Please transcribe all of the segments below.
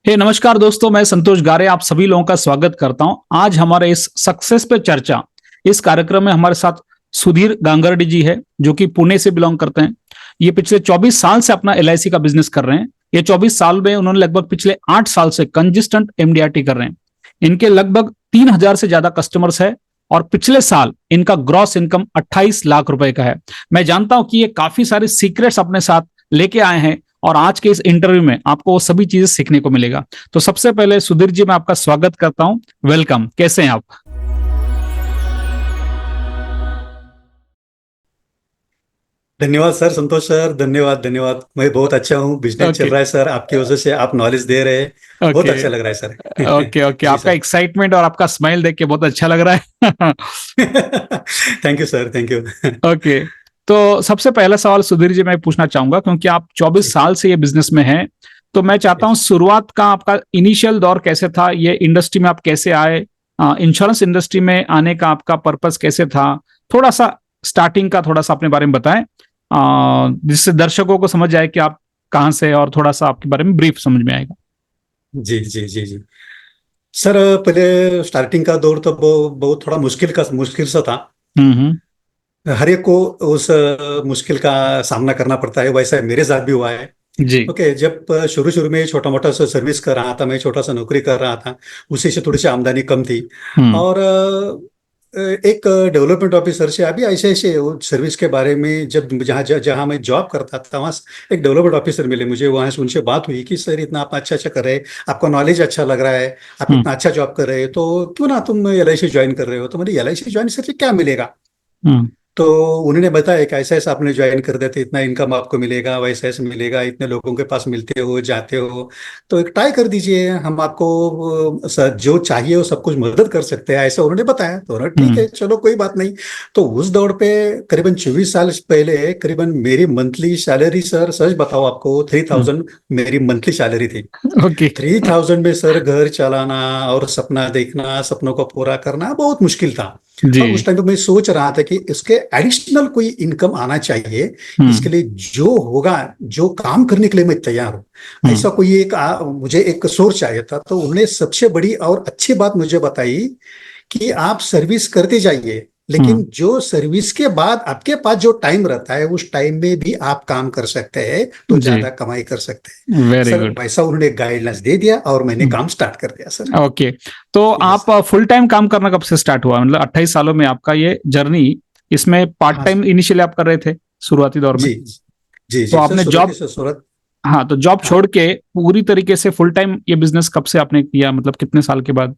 नमस्कार दोस्तों, मैं संतोष गारे आप सभी लोगों का स्वागत करता हूं। आज हमारे इस सक्सेस पे चर्चा इस कार्यक्रम में हमारे साथ सुधीर गांगर्डी जी है, जो कि पुणे से बिलोंग करते हैं। ये पिछले 24 साल से अपना एलआईसी का बिजनेस कर रहे हैं। ये 24 साल में उन्होंने लगभग पिछले 8 साल से कंसिस्टेंट एमडीआरटी कर रहे हैं। इनके लगभग 3000 से ज्यादा कस्टमर्स है और पिछले साल इनका ग्रॉस इनकम 28 लाख रुपए का है। मैं जानता हूं कि ये काफी सारे सीक्रेट्स अपने साथ लेके आए हैं और आज के इस इंटरव्यू में आपको वो सभी चीजें सीखने को मिलेगा। तो सबसे पहले सुधीर जी, मैं आपका स्वागत करता हूं। वेलकम, कैसे हैं आप? धन्यवाद सर, संतोष सर, धन्यवाद धन्यवाद। मैं बहुत अच्छा हूँ। बिजनेस चल ओके रहा है सर, आपकी वजह से आप नॉलेज दे रहे हैं। बहुत ओके अच्छा लग रहा है सर। ओके ओके जी आपका सर। एक्साइटमेंट और आपका स्माइल देख के बहुत अच्छा लग रहा है। Thank you sir, thank you. Okay, तो सबसे पहला सवाल सुधीर जी मैं पूछना चाहूंगा, क्योंकि आप 24 जी साल से ये बिजनेस में हैं। तो मैं चाहता हूं जी शुरुआत का आपका इनिशियल दौर कैसे था, ये इंडस्ट्री में आप कैसे आए, इंश्योरेंस इंडस्ट्री में आने का आपका पर्पस कैसे था। थोड़ा सा स्टार्टिंग का थोड़ा सा अपने बारे में बताएं, जिससे दर्शकों को समझ आए कि आप कहाँ से, और थोड़ा सा आपके बारे में ब्रीफ समझ में आएगा। जी जी जी जी सर, पहले स्टार्टिंग का दौर तो बहुत थोड़ा मुश्किल सा था। हम्म। हर एक को उस मुश्किल का सामना करना पड़ता है, वैसा मेरे साथ भी हुआ है। जी। ओके, जब शुरू शुरू में छोटा मोटा सा सर्विस कर रहा था, मैं छोटा सा नौकरी कर रहा था, उसी से थोड़ी सी आमदनी कम थी। हम्म और एक डेवलपमेंट ऑफिसर से अभी ऐसे ऐसे वो सर्विस के बारे में, जब जहाँ जहाँ मैं जॉब करता था वहाँ एक डेवलपमेंट ऑफिसर मिले मुझे। वहाँ से उनसे बात हुई कि सर, इतना आप अच्छा अच्छा कर रहे हैं, आपका नॉलेज अच्छा लग रहा है, आप हम्म इतना अच्छा जॉब कर रहे हैं, तो क्यों ना तुम LIC ज्वाइन कर रहे हो। तो मैंने LIC ज्वाइन करके क्या मिलेगा। हम्म तो उन्होंने बताया कि ऐसा ऐसा आपने ज्वाइन कर देते, इतना इनकम आपको मिलेगा, वैसा ऐसा मिलेगा, इतने लोगों के पास मिलते हो जाते हो, तो एक ट्राई कर दीजिए, हम आपको जो चाहिए वो सब कुछ मदद कर सकते हैं, ऐसा उन्होंने बताया। तो उन्होंने ठीक हम्म है, चलो कोई बात नहीं। तो उस दौर पे करीबन 24 साल पहले करीबन मेरी मंथली सैलरी, सर सच बताओ आपको, 3000 मेरी मंथली सैलरी थी। ओके। 3000 में सर घर चलाना और सपना देखना, सपनों को पूरा करना बहुत मुश्किल था। और उस जी। टाइम पे मैं सोच रहा था कि इसके एडिशनल कोई इनकम आना चाहिए। हम्म इसके लिए जो होगा, जो काम करने के लिए मैं तैयार हूँ, हम्म ऐसा कोई एक मुझे एक सोर्स चाहिए था। तो उन्होंने सबसे बड़ी और अच्छी बात मुझे बताई कि आप सर्विस करते जाइए, हम्म लेकिन जो सर्विस के बाद आपके पास जो टाइम रहता है, उस टाइम में भी आप काम कर सकते हैं, तो जी। ज्यादा कमाई कर सकते हैं। Very sir good. वैसा उन्होंने गाइडलाइंस दे दिया और मैंने काम स्टार्ट कर दिया सर। ओके, तो ठीक है आप सर। फुल टाइम काम करना कब से स्टार्ट हुआ? मतलब 28 सालों में आपका ये जर्नी, इसमें पार्ट हाँ टाइम इनिशियली आप कर रहे थे शुरुआती दौर में? जी जी तो जी सर, आपने सूरत जॉब, से सूरत। हाँ, तो जॉब हाँ छोड़ के पूरी तरीके से फुल टाइम ये बिजनेस कब से आपने किया, मतलब कितने साल के बाद?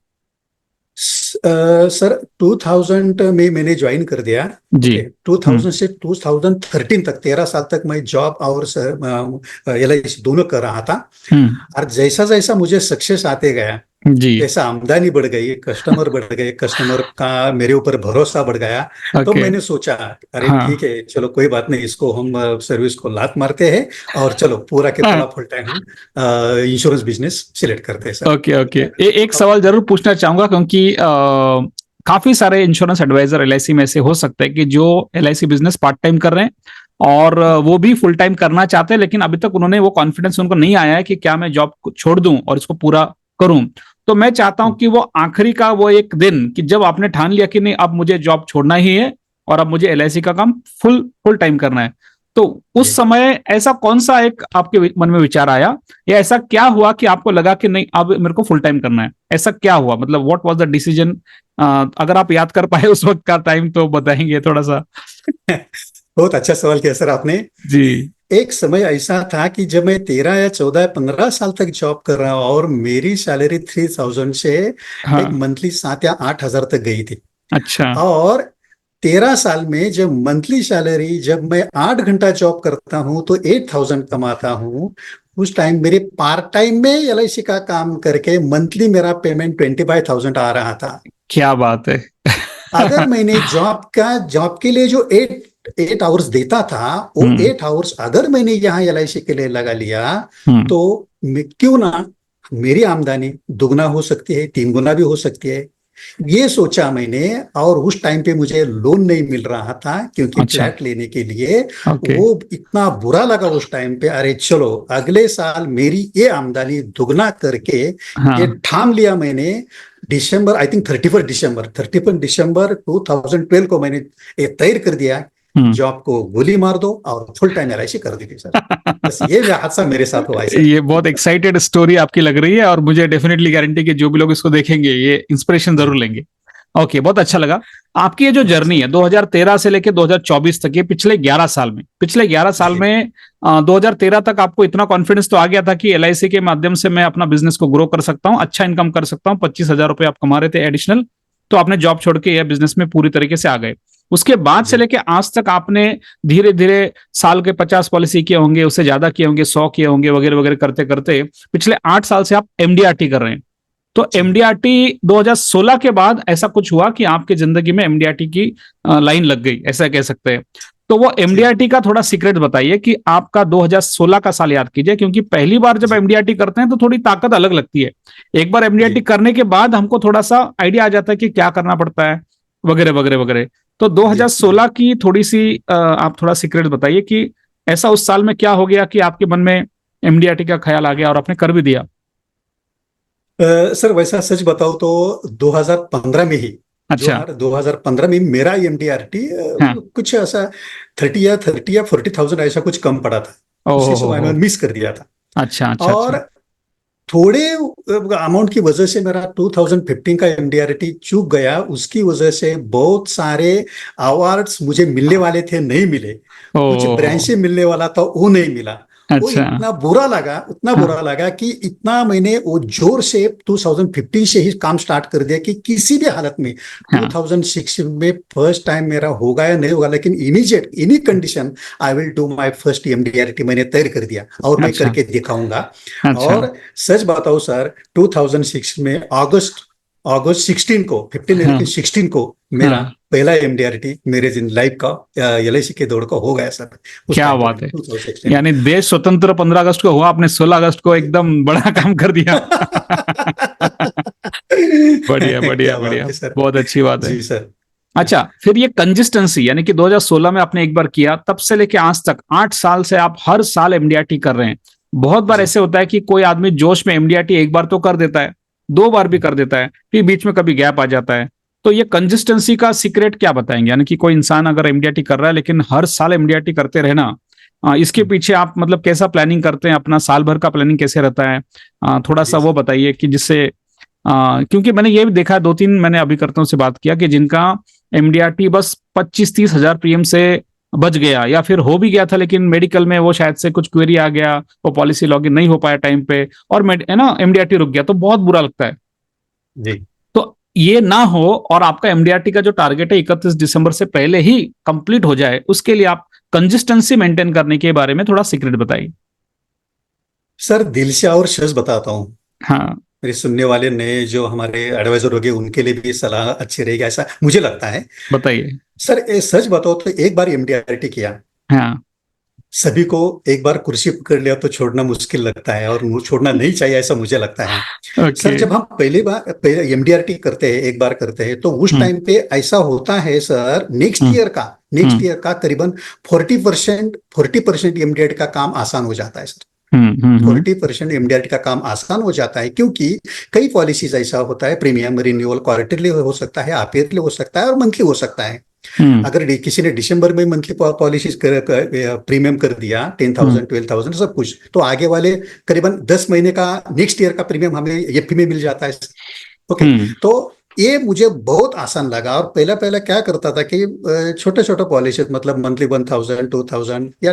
सर 2000 में मैंने ज्वाइन कर दिया। जी। ओके, हम्म 2000 से 2013 तक 13 साल तक मैं जॉब और LIC दोनों कर रहा था। हम्म और जैसा जैसा मुझे सक्सेस आते गया, जी। जैसा आमदनी बढ़ गई, कस्टमर बढ़ गए, कस्टमर का मेरे ऊपर भरोसा बढ़ गया, तो ओके। मैंने सोचा अरे ठीक हाँ है, चलो कोई बात नहीं, इसको हम सर्विस को लात मारते हैं और चलो पूरा के हाँ। पूरा फुल टाइम हम इंश्योरेंस बिजनेस सिलेक्ट करते हैं सर। ओके ओके, ठीक है। एक सवाल जरूर पूछना चाहूंगा, क्योंकि काफी सारे इंश्योरेंस एडवाइजर एलआईसी में से हो सकते हैं कि जो एलआईसी बिजनेस पार्ट टाइम कर रहे हैं, और वो भी फुल टाइम करना चाहते हैं, लेकिन अभी तक उन्होंने वो कॉन्फिडेंस उनको नहीं आया है कि क्या मैं जॉब को छोड़ दूं और इसको पूरा करूं। तो मैं चाहता हूं कि वो आखिरी का वो एक दिन, कि जब आपने ठान लिया कि नहीं, अब मुझे जॉब छोड़ना ही है और अब मुझे एलआईसी का काम फुल फुल टाइम करना है, तो उस जी समय ऐसा कौन सा एक आपके मन में विचार आया, या ऐसा क्या हुआ कि आपको लगा कि नहीं, अब मेरे को फुल टाइम करना है? ऐसा क्या हुआ, मतलब व्हाट वाज द डिसीजन? अगर आप याद कर पाए उस वक्त का टाइम तो बताएंगे थोड़ा सा। बहुत अच्छा सवाल किया सर आपने। जी। एक समय ऐसा था कि जब मैं 13 या 14 या 15 साल तक जॉब कर रहा हूँ और मेरी सैलरी 3000 से एक हाँ। मंथली 7 या 8 हजार तक गई थी। अच्छा। और 13 साल में जब मंथली सैलरी, जब मैं 8 घंटा जॉब करता हूँ तो 8000 कमाता हूँ। उस टाइम मेरे पार्ट टाइम में LIC का काम करके मंथली मेरा पेमेंट 25,000 आ रहा था। क्या बात है। अगर मैंने जॉब के लिए जो 8 आवर्स देता था, वो हम्म 8 आवर्स अगर मैंने यहाँ LIC के लिए लगा लिया, हम्म तो क्यों ना मेरी आमदनी दुगना हो सकती है, 3 गुना भी हो सकती है। ये सोचा मैंने। और उस टाइम पे मुझे लोन नहीं मिल रहा था क्योंकि अच्छा। फ्लैट लेने के लिए। ओके। वो इतना बुरा लगा उस टाइम पे, अरे चलो अगले साल मेरी ये आमदनी दुगना करके ये हाँ। ठान लिया मैंने। दिसंबर, आई थिंक 31 दिसंबर 2012 को मैंने ये तय कर दिया, हम्म। जॉब को गोली मार दो और फुल टाइम एलआईसी कर दी थी सर। बस ये हादसा मेरे साथ हुआ है सर। ये बहुत एक्साइटेड स्टोरी आपकी लग रही है और मुझे डेफिनेटली गारंटी कि जो भी लोग इसको देखेंगे ये इंस्पिरेशन जरूर जी लेंगे। ओके, बहुत अच्छा लगा। आपकी ये जो जी जर्नी सर। है 2013 से लेके 2024 तक, ये पिछले 11 साल जी में 2013 तक आपको इतना कॉन्फिडेंस तो आ गया था कि एलआईसी के माध्यम से मैं अपना बिजनेस को ग्रो कर सकता हूँ, अच्छा इनकम कर सकता हूँ, 25,000 रुपए आप कमा रहे थे एडिशनल, तो आपने जॉब छोड़ के ये बिजनेस में पूरी तरीके से आ गए। उसके बाद से जी लेके आज तक आपने धीरे धीरे साल के 50 पॉलिसी किए होंगे, उससे ज्यादा किए होंगे, 100 किए होंगे, वगैरह वगैरह करते करते पिछले 8 साल से आप एमडीआरटी कर रहे हैं। तो जी एमडीआरटी 2016 के बाद ऐसा कुछ हुआ कि आपकी जिंदगी में एमडीआरटी की लाइन लग गई, ऐसा कह सकते हैं। तो वो जी एमडीआरटी का थोड़ा सीक्रेट बताइए कि आपका 2016 का साल याद कीजिए, क्योंकि पहली बार जब जी एमडीआरटी करते हैं तो थोड़ी ताकत अलग लगती है। एक बार एमडीआरटी जी करने के बाद हमको थोड़ा सा आइडिया आ जाता है कि क्या करना पड़ता है, वगैरह वगैरह वगैरह। तो जी जी। 2016 की थोड़ी सी आप थोड़ा सीक्रेट बताइए कि ऐसा उस साल में क्या हो गया कि आपके मन में एमडीआरटी का ख्याल आ गया और आपने कर भी दिया। सर वैसा सच बताओ तो 2015 में ही, जो अच्छा। 2015 में मेरा एमडीआरटी हाँ। कुछ ऐसा 30 या 40,000 ऐसा कुछ कम पड़ा था। उसी समय ओहो। मैंने मिस कर दिया था। अच्छा अच्छा अच्छा। और थोड़े अमाउंट की वजह से मेरा 2015 का एमडीआरटी चूक गया, उसकी वजह से बहुत सारे अवार्ड्स मुझे मिलने वाले थे, नहीं मिले। कुछ ब्रांच ओ। से मिलने वाला था, वो नहीं मिला। वो अच्छा। इतना बुरा लगा, उतना हाँ। बुरा लगा कि इतना मैंने वो जोर से 2015 से ही काम स्टार्ट कर दिया कि किसी भी हालत में हाँ। 2006 में फर्स्ट टाइम मेरा होगा या नहीं होगा, लेकिन immediate any condition I will do my first MDRT मैंने तय कर दिया और मैं अच्छा करके दिखाऊंगा। अच्छा। और सच बताओ सर, 2006 में अगस्त अगस्त 16 को, 15 नहीं हाँ लेकिन 16 को मेरा हाँ। पहला एमडीआरटी मेरे जिन लाइफ का एलआईसी के दौड़ का हो गया सर। उस क्या टाइम पे बात मैंने है। 2016 में। यानी देश स्वतंत्र 15 अगस्त को हुआ, आपने 16 अगस्त को एकदम बड़ा काम कर दिया। बढ़िया बढ़िया क्या बात बढ़िया, है सर। बहुत अच्छी बात है। जी सर। अच्छा, फिर ये कंसिस्टेंसी यानी कि 2016 में आपने एक बार किया, तब से लेके आज तक 8 साल से आप हर साल एमडीआरटी कर रहे हैं। बहुत बार जी ऐसे होता है कि कोई आदमी जोश में एमडीआरटी एक बार तो कर देता है, 2 बार भी कर देता है, फिर बीच में कभी गैप आ जाता है। तो ये कंसिस्टेंसी का सीक्रेट क्या बताएंगे, यानी कि कोई इंसान अगर एमडीआरटी कर रहा है लेकिन हर साल एमडीआरटी करते रहना, इसके पीछे आप मतलब कैसा प्लानिंग करते हैं, अपना साल भर का प्लानिंग कैसे रहता है, थोड़ा सा जी वो बताइए कि जिससे क्योंकि मैंने ये भी देखा, 2-3 मैंने अभिकर्ताओं से बात किया कि जिनका एमडीआरटी बस 25-30 हजार प्रीमियम से बच गया, या फिर हो भी गया था लेकिन मेडिकल में वो शायद से कुछ क्वेरी आ गया, वो पॉलिसी लॉगिन नहीं हो पाया टाइम पे, और है ना एमडीआरटी रुक गया, तो बहुत बुरा लगता है। जी। तो ये ना हो और आपका एमडीआरटी का जो टारगेट है 31 दिसंबर से पहले ही कंप्लीट हो जाए, उसके लिए आप कंसिस्टेंसी मेंटेन करने के बारे में थोड़ा सीक्रेट बताइए। सर दिल से और सच बताता हूँ, हाँ। मेरे सुनने वाले नए जो हमारे एडवाइजर होंगे उनके लिए भी सलाह अच्छी रहेगी ऐसा मुझे लगता है। बताइए। सर सच बताओ तो एक बार एमडीआरटी किया, हाँ। सभी को एक बार कुर्सी पकड़ लिया तो छोड़ना मुश्किल लगता है और छोड़ना नहीं चाहिए ऐसा मुझे लगता है। Sir okay. जब हम पहली बार एमडीआरटी करते हैं, एक बार करते हैं, तो उस हम्म टाइम पे ऐसा होता है सर, हम्म नेक्स्ट हम्म ईयर का करीबन 40% एमडीआरटी का काम आसान हो जाता है सर। हम्म हम्म हम्म 40% एमडीआरटी का काम आसान हो जाता है, क्योंकि कई पॉलिसीज ऐसा होता है, प्रीमियम रिन्यूअल क्वार्टरली हो सकता है, हाफ ईयरली हो सकता है और मंथली हो सकता है। हम्म अगर किसी ने दिसंबर में मंथली पॉलिसीज प्रीमियम कर दिया 10,000 12,000 सब कुछ, तो आगे वाले करीबन 10 महीने का नेक्स्ट ईयर का प्रीमियम हमें एफपी में मिल जाता है। ओके। हम्म तो ये मुझे बहुत आसान लगा। और पहला पहला क्या करता था कि छोटे छोटे पॉलिसी, मतलब मंथली 1,000 2,000 या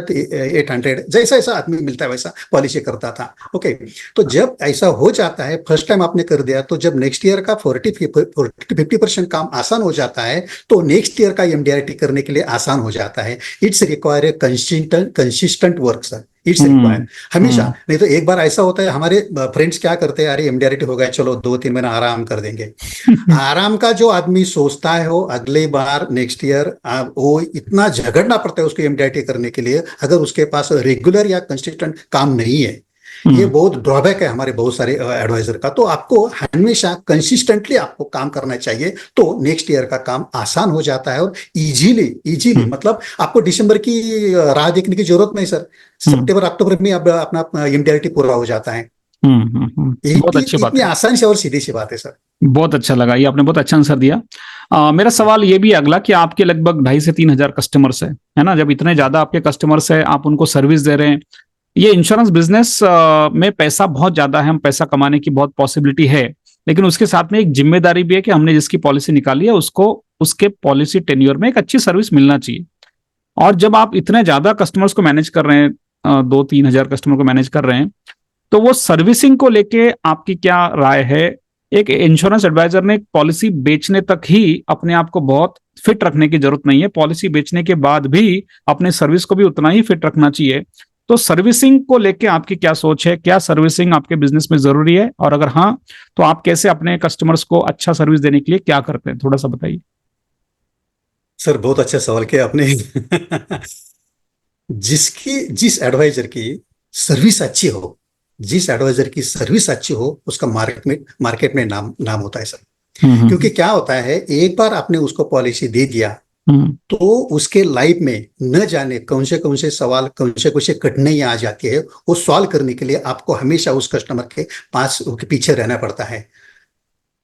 800, जैसा ऐसा आदमी मिलता है वैसा पॉलिसी करता था। ओके। तो जब ऐसा हो जाता है, फर्स्ट टाइम आपने कर दिया, तो जब नेक्स्ट ईयर का 40-50% काम आसान हो जाता है, तो नेक्स्ट ईयर का एमडीआरटी करने के लिए आसान हो जाता है। It's require a consistent work sir, it's require हमेशा। हम्म नहीं तो एक बार ऐसा होता है, हमारे फ्रेंड्स क्या करते हैं, अरे एमडीआरटी हो गया चलो 2-3 महीना आराम कर देंगे। आराम का जो आदमी सोचता है वो अगले बार नेक्स्ट ईयर वो इतना झगड़ना पड़ता है उसको एमडीआरटी करने के लिए, अगर उसके पास रेगुलर या कंसिस्टेंट काम नहीं है। ये हम्म बहुत ड्रॉबैक है हमारे बहुत सारे एडवाइजर का। तो आपको हमेशा कंसिस्टेंटली आपको काम करना चाहिए, तो नेक्स्ट ईयर का काम आसान हो जाता है और इजीली इजीली हम्म मतलब आपको दिसंबर की राह देखने की जरूरत नहीं सर। हम्म सितंबर अक्टूबर में अब अपना इंडियरिटी पूरा हो जाता है। बहुत अच्छी बात इतनी है। आसान से और सीधी सी बात है सर। बहुत अच्छा लगा, ये आपने बहुत अच्छा आंसर दिया। मेरा सवाल ये भी अगला कि आपके लगभग 2,500 से 3,000 कस्टमर्स है ना? जब इतने ज्यादा आपके कस्टमर्स है, आप उनको सर्विस दे रहे हैं, ये इंश्योरेंस बिजनेस में पैसा बहुत ज्यादा है, हम पैसा कमाने की बहुत पॉसिबिलिटी है, लेकिन उसके साथ में एक जिम्मेदारी भी है कि हमने जिसकी पॉलिसी निकाली है उसको उसके पॉलिसी टेन्योर में एक अच्छी सर्विस मिलना चाहिए। और जब आप इतने ज्यादा कस्टमर्स को मैनेज कर रहे हैं, 2-3 हजार कस्टमर को मैनेज कर रहे हैं, तो वो सर्विसिंग को लेके आपकी क्या राय है? एक इंश्योरेंस एडवाइजर ने पॉलिसी बेचने तक ही अपने आप को बहुत फिट रखने की जरूरत नहीं है, पॉलिसी बेचने के बाद भी अपने सर्विस को भी उतना ही फिट रखना चाहिए। तो सर्विसिंग को लेके आपकी क्या सोच है? क्या सर्विसिंग आपके बिजनेस में जरूरी है, और अगर हाँ, तो आप कैसे अपने कस्टमर्स को अच्छा सर्विस देने के लिए क्या करते हैं, थोड़ा सा बताइए। सर बहुत अच्छा सवाल किया आपने। जिस एडवाइजर की सर्विस अच्छी हो, जिस एडवाइजर की सर्विस अच्छी हो, उसका मार्केट में नाम नाम होता है सर। क्योंकि हम्म क्या होता है, एक बार आपने उसको पॉलिसी दे दिया हम्म तो उसके लाइफ में न जाने कौन से सवाल, कौन से कठिनाइयां आ जाती है, वो सॉल्व करने के लिए आपको हमेशा उस कस्टमर के पास उसके पीछे रहना पड़ता है।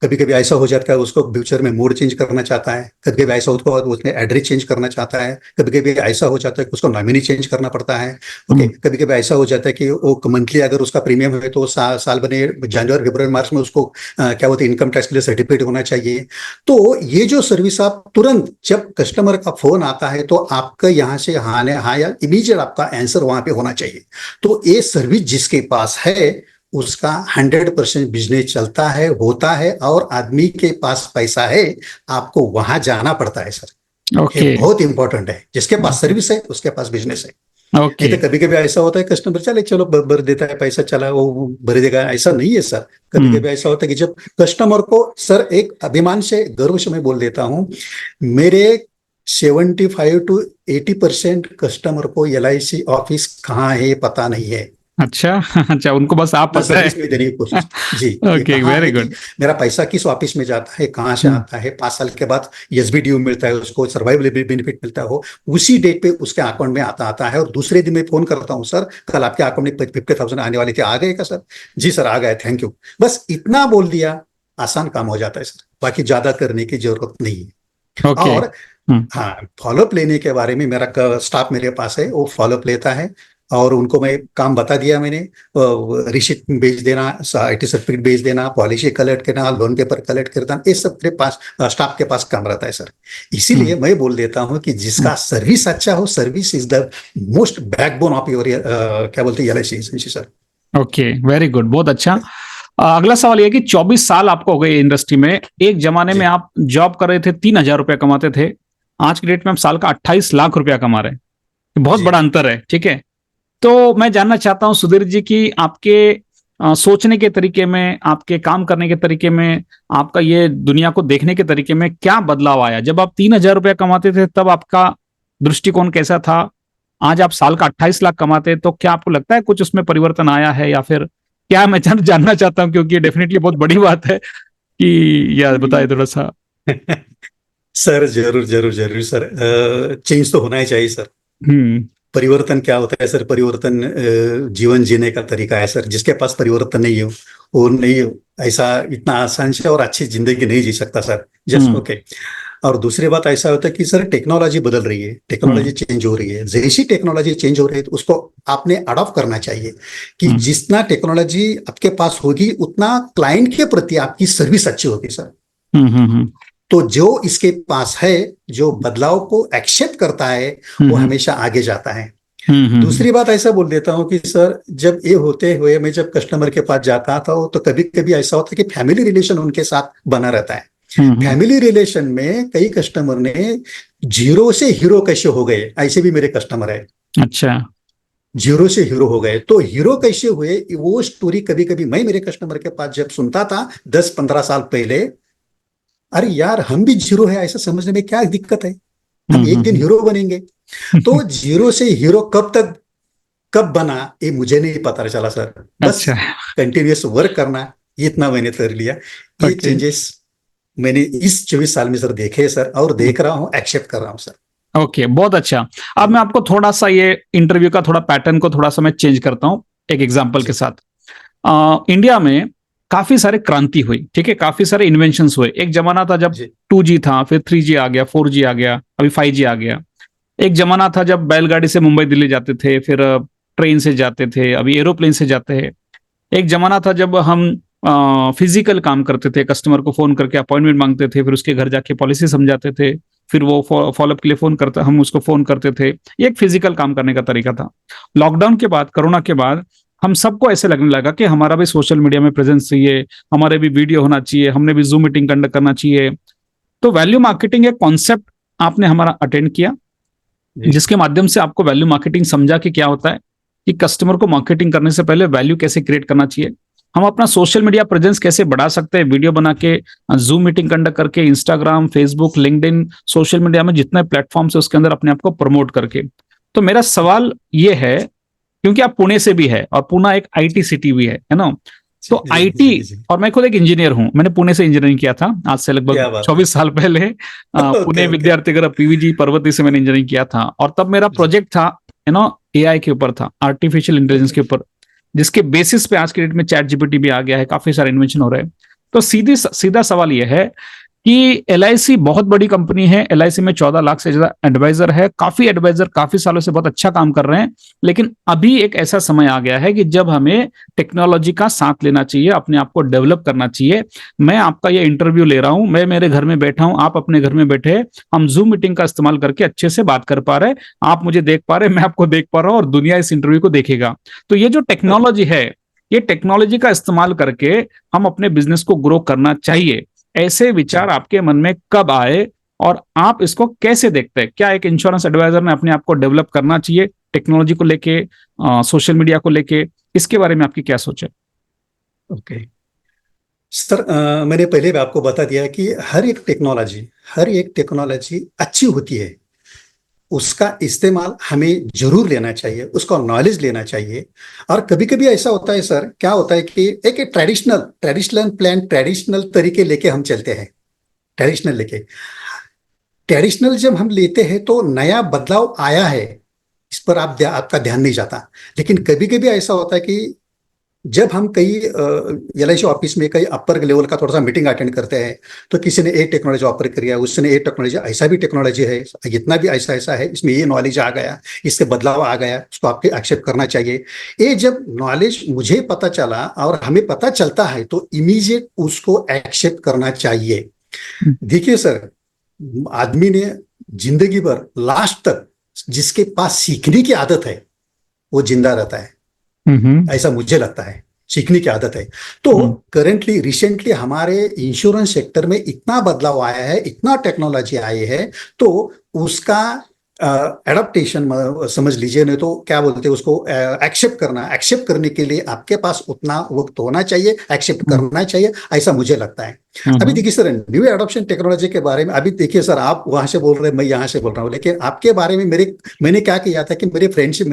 कभी कभी ऐसा हो जाता है उसको फ्यूचर में मोड चेंज करना चाहता है, कभी कभी ऐसा होता है उसने एड्रेस चेंज करना चाहता है, कभी कभी ऐसा हो जाता है कि उसको नॉमिनी चेंज करना पड़ता है। ओके, हम्म कभी कभी ऐसा हो जाता है कि वो मंथली अगर उसका प्रीमियम है तो साल बने जनवरी फरवरी मार्च में उसको क्या बोलते हैं, इनकम टैक्स के लिए सर्टिफिकेट होना चाहिए। तो ये जो सर्विस आप तुरंत जब कस्टमर का फोन आता है तो आपका यहाँ से हाँ या इमीडिएट आपका आंसर वहां पे होना चाहिए। तो ये सर्विस जिसके पास है उसका 100% बिजनेस चलता है, होता है, और आदमी के पास पैसा है, आपको वहां जाना पड़ता है सर। ये ओके बहुत इंपॉर्टेंट है, जिसके पास ओके सर्विस है उसके पास बिजनेस है। नहीं ओके तो कभी कभी ऐसा होता है कस्टमर चले चलो भर देता है पैसा, चला वो भर देगा, ऐसा नहीं है सर। कभी हम्म कभी ऐसा होता है कि जब कस्टमर को, सर एक अभिमान से गर्व से मैं बोल देता हूँ, मेरे 75 to 80% कस्टमर को LIC ऑफिस कहाँ है ये पता नहीं है। अच्छा अच्छा, उनको बस आप ना पता है। सर्विस में देने की कोशिश। जी, ये ओके, कहाँ वेरी है कि गुड। मेरा पैसा किस ऑफिस में जाता है, कहाँ से आता है, 5 साल के बाद SB ड्यू मिलता है, उसको सर्वाइवल बेनिफिट मिलता हो, उसी डेट पे उसके अकाउंट में आता है, और दूसरे दिन मैं फोन करता हूँ, सर कल आपके अकाउंट में 50,000 आने वाले थे, आ गए क्या सर? जी सर आ गए, थैंक यू। बस इतना बोल दिया, आसान काम हो जाता है सर, बाकी ज्यादा करने की जरूरत नहीं है। ओके। और हाँ, फॉलोअप लेने के बारे में मेरा स्टाफ मेरे पास है, वो फॉलोअप लेता है, और उनको मैं काम बता दिया मैंने, रिसिप्ट भेज देना, IT सर्टिफिकेट भेज देना, पॉलिसी कलेक्ट करना, लोन पेपर कलेक्ट करना, ये सब मेरे पास स्टाफ के पास काम रहता है सर। इसीलिए मैं बोल देता हूँ कि जिसका सर्विस अच्छा हो, service is the most backbone of your क्या बोलते हैं LIC agency sir. Okay, very good, बहुत अच्छा। अगला सवाल ये है कि 24 साल आपको हो गए इंडस्ट्री में, एक जमाने में जी आप जॉब कर रहे थे, 3,000 रुपया कमाते थे, आज की डेट में आप साल का 28 लाख रुपया कमा रहे हैं। ये बहुत जी बड़ा अंतर है, ठीक है? तो मैं जानना चाहता हूं सुधीर जी कि आपके सोचने के तरीके में, आपके काम करने के तरीके में, आपका ये दुनिया को देखने के तरीके में क्या बदलाव आया? जब आप 3,000 रुपया कमाते थे तब आपका दृष्टिकोण कैसा था? आज आप साल का 28 लाख कमाते हैं, तो क्या आपको लगता है कुछ उसमें परिवर्तन आया है, या फिर क्या? मैं जानना चाहता हूं, क्योंकि ये डेफिनेटली बहुत बड़ी बात है कि, या बताए थोड़ा सा। सर जरूर जरूर जरूर सर, चेंज तो होना ही चाहिए सर। हम्म परिवर्तन क्या होता है सर? परिवर्तन जीवन जीने का तरीका है सर। जिसके पास परिवर्तन नहीं हो, वो नहीं हो, ऐसा इतना आसान से और अच्छी जिंदगी नहीं जी सकता सर। जस्ट हम्म ओके। और दूसरी बात ऐसा होता है कि सर टेक्नोलॉजी बदल रही है, टेक्नोलॉजी हम्म चेंज हो रही है, जैसी टेक्नोलॉजी चेंज हो रही है तो उसको आपने अडॉप्ट करना चाहिए। कि हम्म जितना टेक्नोलॉजी आपके पास होगी उतना क्लाइंट के प्रति आपकी सर्विस अच्छी होगी सर। हम्म हम्म हम्म तो जो इसके पास है, जो बदलाव को एक्सेप्ट करता है, वो हम्म हमेशा आगे जाता है। हम्म दूसरी बात ऐसा बोल देता हूँ कि सर जब ये होते हुए मैं जब कस्टमर के पास जाता था तो कभी कभी ऐसा होता है कि फैमिली रिलेशन उनके साथ बना रहता है। हम्म फैमिली रिलेशन में कई कस्टमर ने जीरो से हीरो कैसे हो गए, ऐसे भी मेरे कस्टमर है। अच्छा। जीरो से हीरो हो गए, तो हीरो कैसे हुए वो स्टोरी कभी कभी मैं मेरे कस्टमर के पास जब सुनता था 10-15 साल पहले, अरे यार हम भी जीरो है ऐसा समझने में क्या दिक्कत है, हम एक दिन हम्म हीरो बनेंगे। तो जीरो से हीरो कब तक कब बना ये मुझे नहीं पता चला सर, बस अच्छा। कंटिन्यूअस वर्क करना, ये इतना मैंने कर लिया। ये ओके। चेंजेस मैंने इस 24 साल में सर देखे सर, और देख रहा हूँ, एक्सेप्ट कर रहा हूँ सर। ओके, बहुत अच्छा। अब मैं आपको थोड़ा सा ये इंटरव्यू का थोड़ा पैटर्न को थोड़ा सा मैं चेंज करता हूँ एक एग्जांपल के जी साथ। इंडिया में काफी सारे क्रांति हुई, ठीक है, काफी सारे इन्वेंशंस हुए। एक जमाना था जब जी 2G था, फिर 3G आ गया, 4G आ गया, अभी 5G आ गया। एक जमाना था जब बैलगाड़ी से मुंबई दिल्ली जाते थे, फिर ट्रेन से जाते थे, अभी एरोप्लेन से जाते हैं। एक जमाना था जब हम फिजिकल काम करते थे, कस्टमर को फोन करके अपॉइंटमेंट मांगते थे, फिर उसके घर जाके पॉलिसी समझाते थे, फिर वो फॉलोअप के लिए फोन करते, हम उसको फोन करते थे। ये एक फिजिकल काम करने का तरीका था। लॉकडाउन के बाद, कोरोना के बाद, हम सबको ऐसे लगने लगा कि हमारा भी सोशल मीडिया में प्रेजेंस चाहिए, हमारे भी वीडियो होना चाहिए, हमने भी जूम मीटिंग कंडक्ट करना चाहिए। तो वैल्यू मार्केटिंग एक कॉन्सेप्ट आपने हमारा अटेंड किया, जी जिसके माध्यम से आपको वैल्यू मार्केटिंग समझा कि क्या होता है, कि कस्टमर को मार्केटिंग करने से पहले वैल्यू कैसे क्रिएट करना चाहिए, हम अपना सोशल मीडिया प्रेजेंस कैसे बढ़ा सकते हैं, वीडियो बना के, जूम मीटिंग कंडक्ट करके, Instagram, Facebook, LinkedIn, social media में जितने प्लेटफॉर्म है उसके अंदर अपने आप को प्रमोट करके। तो मेरा सवाल ये है, क्योंकि आप पुणे से भी है और पुणे एक आईटी सिटी भी है ना, तो जी आईटी, जी जी। और मैं खुद एक इंजीनियर हूं, मैंने पुणे से इंजीनियरिंग किया था आज से लगभग क्या बात है। 24 साल पहले। Pune okay okay. विद्यार्थी पीवीजी पर्वती से मैंने इंजीनियरिंग किया था, और तब मेरा जी प्रोजेक्ट था एआई के ऊपर था, आर्टिफिशियल इंटेलिजेंस ओके। के ऊपर, जिसके बेसिस पे आज के डेट में चैट जीपीटी भी आ गया है, काफी सारे इन्वेंशन हो रहे हैं। तो सीधा सवाल यह है कि एलआईसी बहुत बड़ी कंपनी है, एलआईसी में 14 लाख से ज्यादा एडवाइजर है, काफी एडवाइजर काफी सालों से बहुत अच्छा काम कर रहे हैं। लेकिन अभी एक ऐसा समय आ गया है कि जब हमें टेक्नोलॉजी का साथ लेना चाहिए, अपने आप को डेवलप करना चाहिए। मैं आपका ये इंटरव्यू ले रहा हूं, मैं मेरे घर में बैठा हूं, आप अपने घर में बैठे, हम जूम मीटिंग का इस्तेमाल करके अच्छे से बात कर पा रहे, आप मुझे देख पा रहे, मैं आपको देख पा रहा हूं, और दुनिया इस इंटरव्यू को देखेगा। तो ये जो टेक्नोलॉजी है, ये टेक्नोलॉजी का इस्तेमाल करके हम अपने बिजनेस को ग्रो करना चाहिए। ऐसे जी विचार आपके मन में कब आए, और आप इसको कैसे देखते हैं? क्या एक इंश्योरेंस एडवाइजर ने अपने आप को डेवलप करना चाहिए टेक्नोलॉजी को लेके, सोशल मीडिया को लेके? इसके बारे में आपकी क्या सोच है? ओके सर, मैंने पहले भी आपको बता दिया कि हर एक टेक्नोलॉजी अच्छी होती है, उसका इस्तेमाल हमें जरूर लेना चाहिए, उसका नॉलेज लेना चाहिए। और कभी कभी ऐसा होता है सर, क्या होता है कि एक ट्रेडिशनल तरीके लेके हम चलते हैं, ट्रेडिशनल जब हम लेते हैं तो नया बदलाव आया है, इस पर आपका ध्यान नहीं जाता। लेकिन कभी कभी ऐसा होता है कि जब हम कई एलआईसी ऑफिस में कई अपर लेवल का थोड़ा सा मीटिंग अटेंड करते हैं, तो किसी ने एक टेक्नोलॉजी ऑफर किया, उसने एक टेक्नोलॉजी, ऐसा भी टेक्नोलॉजी है, इतना भी ऐसा ऐसा है, इसमें ये नॉलेज आ गया, इससे बदलाव आ गया, उसको आपके एक्सेप्ट करना चाहिए। ये जब नॉलेज मुझे पता चला और हमें पता चलता है तो इमीडिएट उसको एक्सेप्ट करना चाहिए। देखिए सर, आदमी ने जिंदगी भर लास्ट तक जिसके पास सीखने की आदत है वो जिंदा रहता है, हम्म। ऐसा मुझे लगता है। सीखने की आदत है। तो करेंटली रिसेंटली हमारे इंश्योरेंस सेक्टर में इतना बदलाव आया है, इतना टेक्नोलॉजी आई है, तो उसका एडाप्टेशन समझ लीजिए, नहीं तो क्या बोलते हैं उसको, एक्सेप्ट करने के लिए आपके पास उतना वक्त होना चाहिए, एक्सेप्ट करना चाहिए, ऐसा मुझे लगता है। अभी देखिए सर, न्यू एडॉप्शन टेक्नोलॉजी के बारे में, अभी देखिए सर, आप वहां से बोल रहे हैं, मैं यहाँ से बोल रहा हूँ, लेकिन आपके बारे में मैंने क्या किया था कि मेरे फ्रेंड से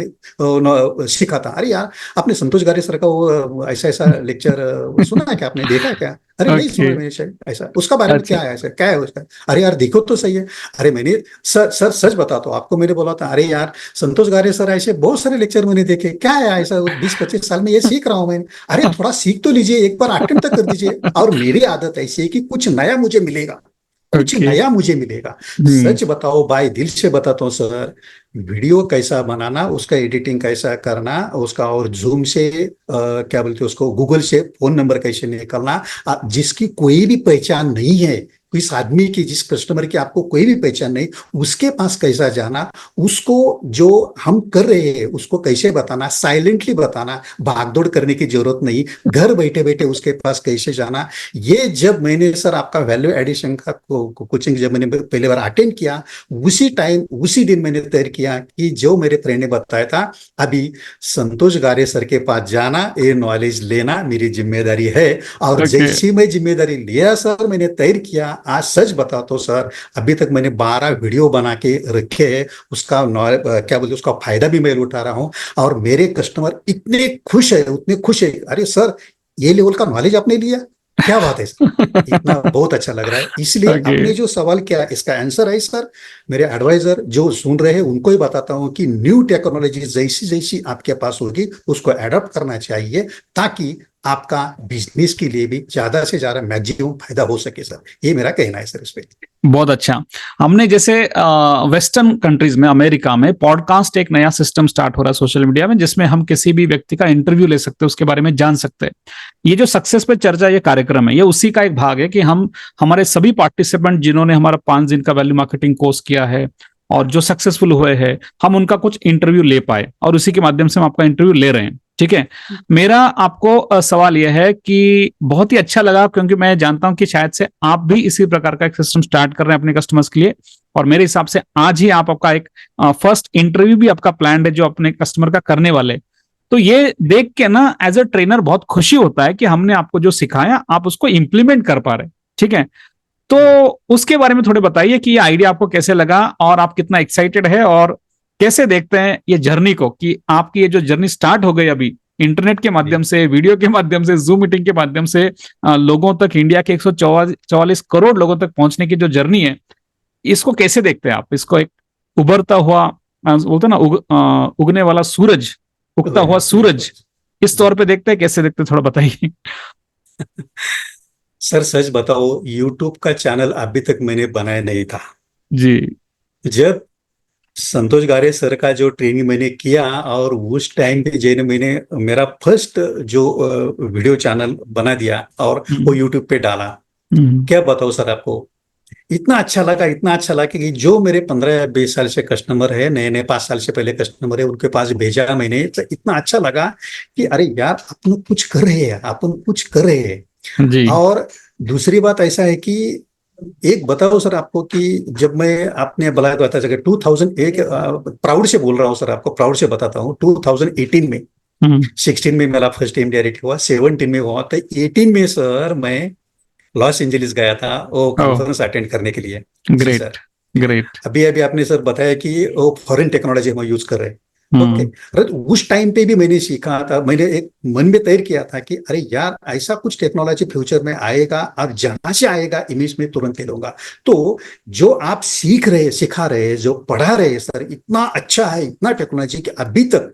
सीखा था। अरे यार, आपने संतोष गारे सर का वो ऐसा ऐसा लेक्चर सुना है क्या, आपने देखा है क्या? अरे नहीं ओके। सुना मैंने शायद, ऐसा उसका बारे में अच्छा। क्या है, ऐसा क्या है उसका? अरे यार देखो तो सही है। अरे मैंने सर सच बताता हूँ आपको, मैंने बोला था, अरे यार संतोष गारे सर ऐसे बहुत सारे लेक्चर मैंने देखे, क्या है ऐसा 20-25 साल में ये सीख रहा हूँ मैं। अरे थोड़ा सीख तो लीजिए, एक बार अटेम्प्ट तक कर दीजिए। और मेरी आदत ऐसी है कि कुछ नया मुझे मिलेगा, कुछ ओके। नया मुझे मिलेगा। सच बताओ भाई, दिल से बताता हूँ सर, वीडियो कैसा बनाना, उसका एडिटिंग कैसा करना, उसका और जूम से क्या बोलते हैं उसको, गूगल से फोन नंबर कैसे निकलना, जिसकी कोई भी पहचान नहीं है, इस आदमी की, जिस कस्टमर की आपको कोई भी पहचान नहीं, उसके पास कैसा जाना, उसको जो हम कर रहे हैं उसको कैसे बताना, साइलेंटली बताना, भागदौड़ करने की जरूरत नहीं, घर बैठे बैठे उसके पास कैसे जाना। ये जब मैंने सर आपका वैल्यू एडिशन का कोचिंग जब मैंने पहली बार अटेंड किया, उसी दिन मैंने तय किया कि जो मेरे फ्रेंड ने बताया था, अभी संतोष गारे सर के पास जाना, ये नॉलेज लेना मेरी जिम्मेदारी है। और ओके। जैसी मैं जिम्मेदारी लिया सर, मैंने तय किया, आज सच बताओ तो सर, अभी तक मैंने 12 वीडियो बना के रखे हैं, उसका क्या बोलते उसका फायदा भी मैं उठा रहा हूं, और मेरे कस्टमर इतने खुश है, उतने खुश है, अरे सर ये लेवल का नॉलेज आपने लिया, क्या बात है सर, इतना बहुत अच्छा लग रहा है। इसलिए ओके। आपने जो सवाल किया इसका आंसर है सर, मेरे एडवाइजर जो सुन रहे हैं उनको ही बताता हूं कि न्यू टेक्नोलॉजी जैसी जैसी आपके पास होगी उसको एडॉप्ट करना चाहिए, ताकि आपका बिजनेस के लिए भी ज्यादा से ज्यादा मैक्सिमम फायदा हो सके सर। ये मेरा कहना है सर इस पे। बहुत अच्छा। हमने जैसे वेस्टर्न कंट्रीज में, अमेरिका में पॉडकास्ट एक नया सिस्टम स्टार्ट हो रहा है सोशल मीडिया में, जिसमें हम किसी भी व्यक्ति का इंटरव्यू ले सकते हैं, उसके बारे में जान सकते हैं। ये जो सक्सेस पे चर्चा ये कार्यक्रम है, ये उसी का एक भाग है कि हम हमारे सभी पार्टिसिपेंट जिन्होंने हमारा 5 दिन का वैल्यू मार्केटिंग कोर्स किया है और जो सक्सेसफुल हुए हैं, हम उनका कुछ इंटरव्यू ले पाए और उसी के माध्यम से हम आपका इंटरव्यू ले रहे हैं। ठीक है। मेरा आपको सवाल यह है कि बहुत ही अच्छा लगा, क्योंकि मैं जानता हूं कि शायद से आप भी इसी प्रकार का एक सिस्टम स्टार्ट कर रहे हैं अपने कस्टमर्स के लिए, और मेरे हिसाब से आज ही आप आपका एक फर्स्ट इंटरव्यू भी आपका प्लान है जो अपने कस्टमर का करने वाले। तो ये देख के ना एज अ ट्रेनर बहुत खुशी होता है कि हमने आपको जो सिखाया आप उसको इंप्लीमेंट कर पा रहे। ठीक है। तो उसके बारे में थोड़े बताइए कि ये आइडिया आपको कैसे लगा और आप कितना एक्साइटेड है और कैसे देखते हैं ये जर्नी को, कि आपकी ये जो जर्नी स्टार्ट हो गई अभी इंटरनेट के माध्यम से, वीडियो के माध्यम से, जूम मीटिंग के माध्यम से लोगों तक, इंडिया के 144 करोड़ लोगों तक पहुंचने की जो जर्नी है, इसको कैसे देखते हैं आप? इसको एक उभरता हुआ बोलते हैं ना, उगने वाला सूरज, उगता हुआ सूरज, इस तौर पे देखते हैं, कैसे देखते हैं, थोड़ा बताइए। सर सच बताओ, यूट्यूब का चैनल अभी तक मैंने बनाया नहीं था। जी। जब संतोष गारे सर का जो ट्रेनिंग मैंने किया और उस टाइम पे जैसे मैंने मेरा फर्स्ट जो वीडियो चैनल बना दिया और वो यूट्यूब पे डाला, क्या बताओ सर आपको, इतना अच्छा लगा, इतना अच्छा लगा कि जो मेरे 15-20 साल से कस्टमर है, नए नए 5 साल से पहले कस्टमर है, उनके पास भेजा मैंने, तो इतना अच्छा लगा कि अरे यार अपन कुछ कर रहे हैं, अपन कुछ कर रहे हैं। जी। और दूसरी बात ऐसा है कि एक बताओ सर आपको कि जब मैं आपने बुलाया तो था 2001, प्राउड से बोल रहा हूँ सर, आपको प्राउड से बताता हूँ, 2018 में, 16 में मेरा फर्स्ट इंडिया रेट हुआ, 17 में हुआ, तो 18 में सर मैं लॉस एंजलिस गया था वो कॉन्फ्रेंस अटेंड करने के लिए। जी ग्रेट, सर। ग्रेट। अभी अभी आपने सर बताया कि वो फॉरेन टेक्नोलॉजी हम यूज कर रहे हैं। ओके। उस टाइम पे भी मैंने सीखा था, मैंने एक मन में तय किया था कि अरे यार ऐसा कुछ टेक्नोलॉजी फ्यूचर में आएगा और जहां से आएगा इमेज में तुरंत ले लूंगा। तो जो आप सीख रहे, सिखा रहे, जो पढ़ा रहे सर, इतना अच्छा है, इतना टेक्नोलॉजी कि अभी तक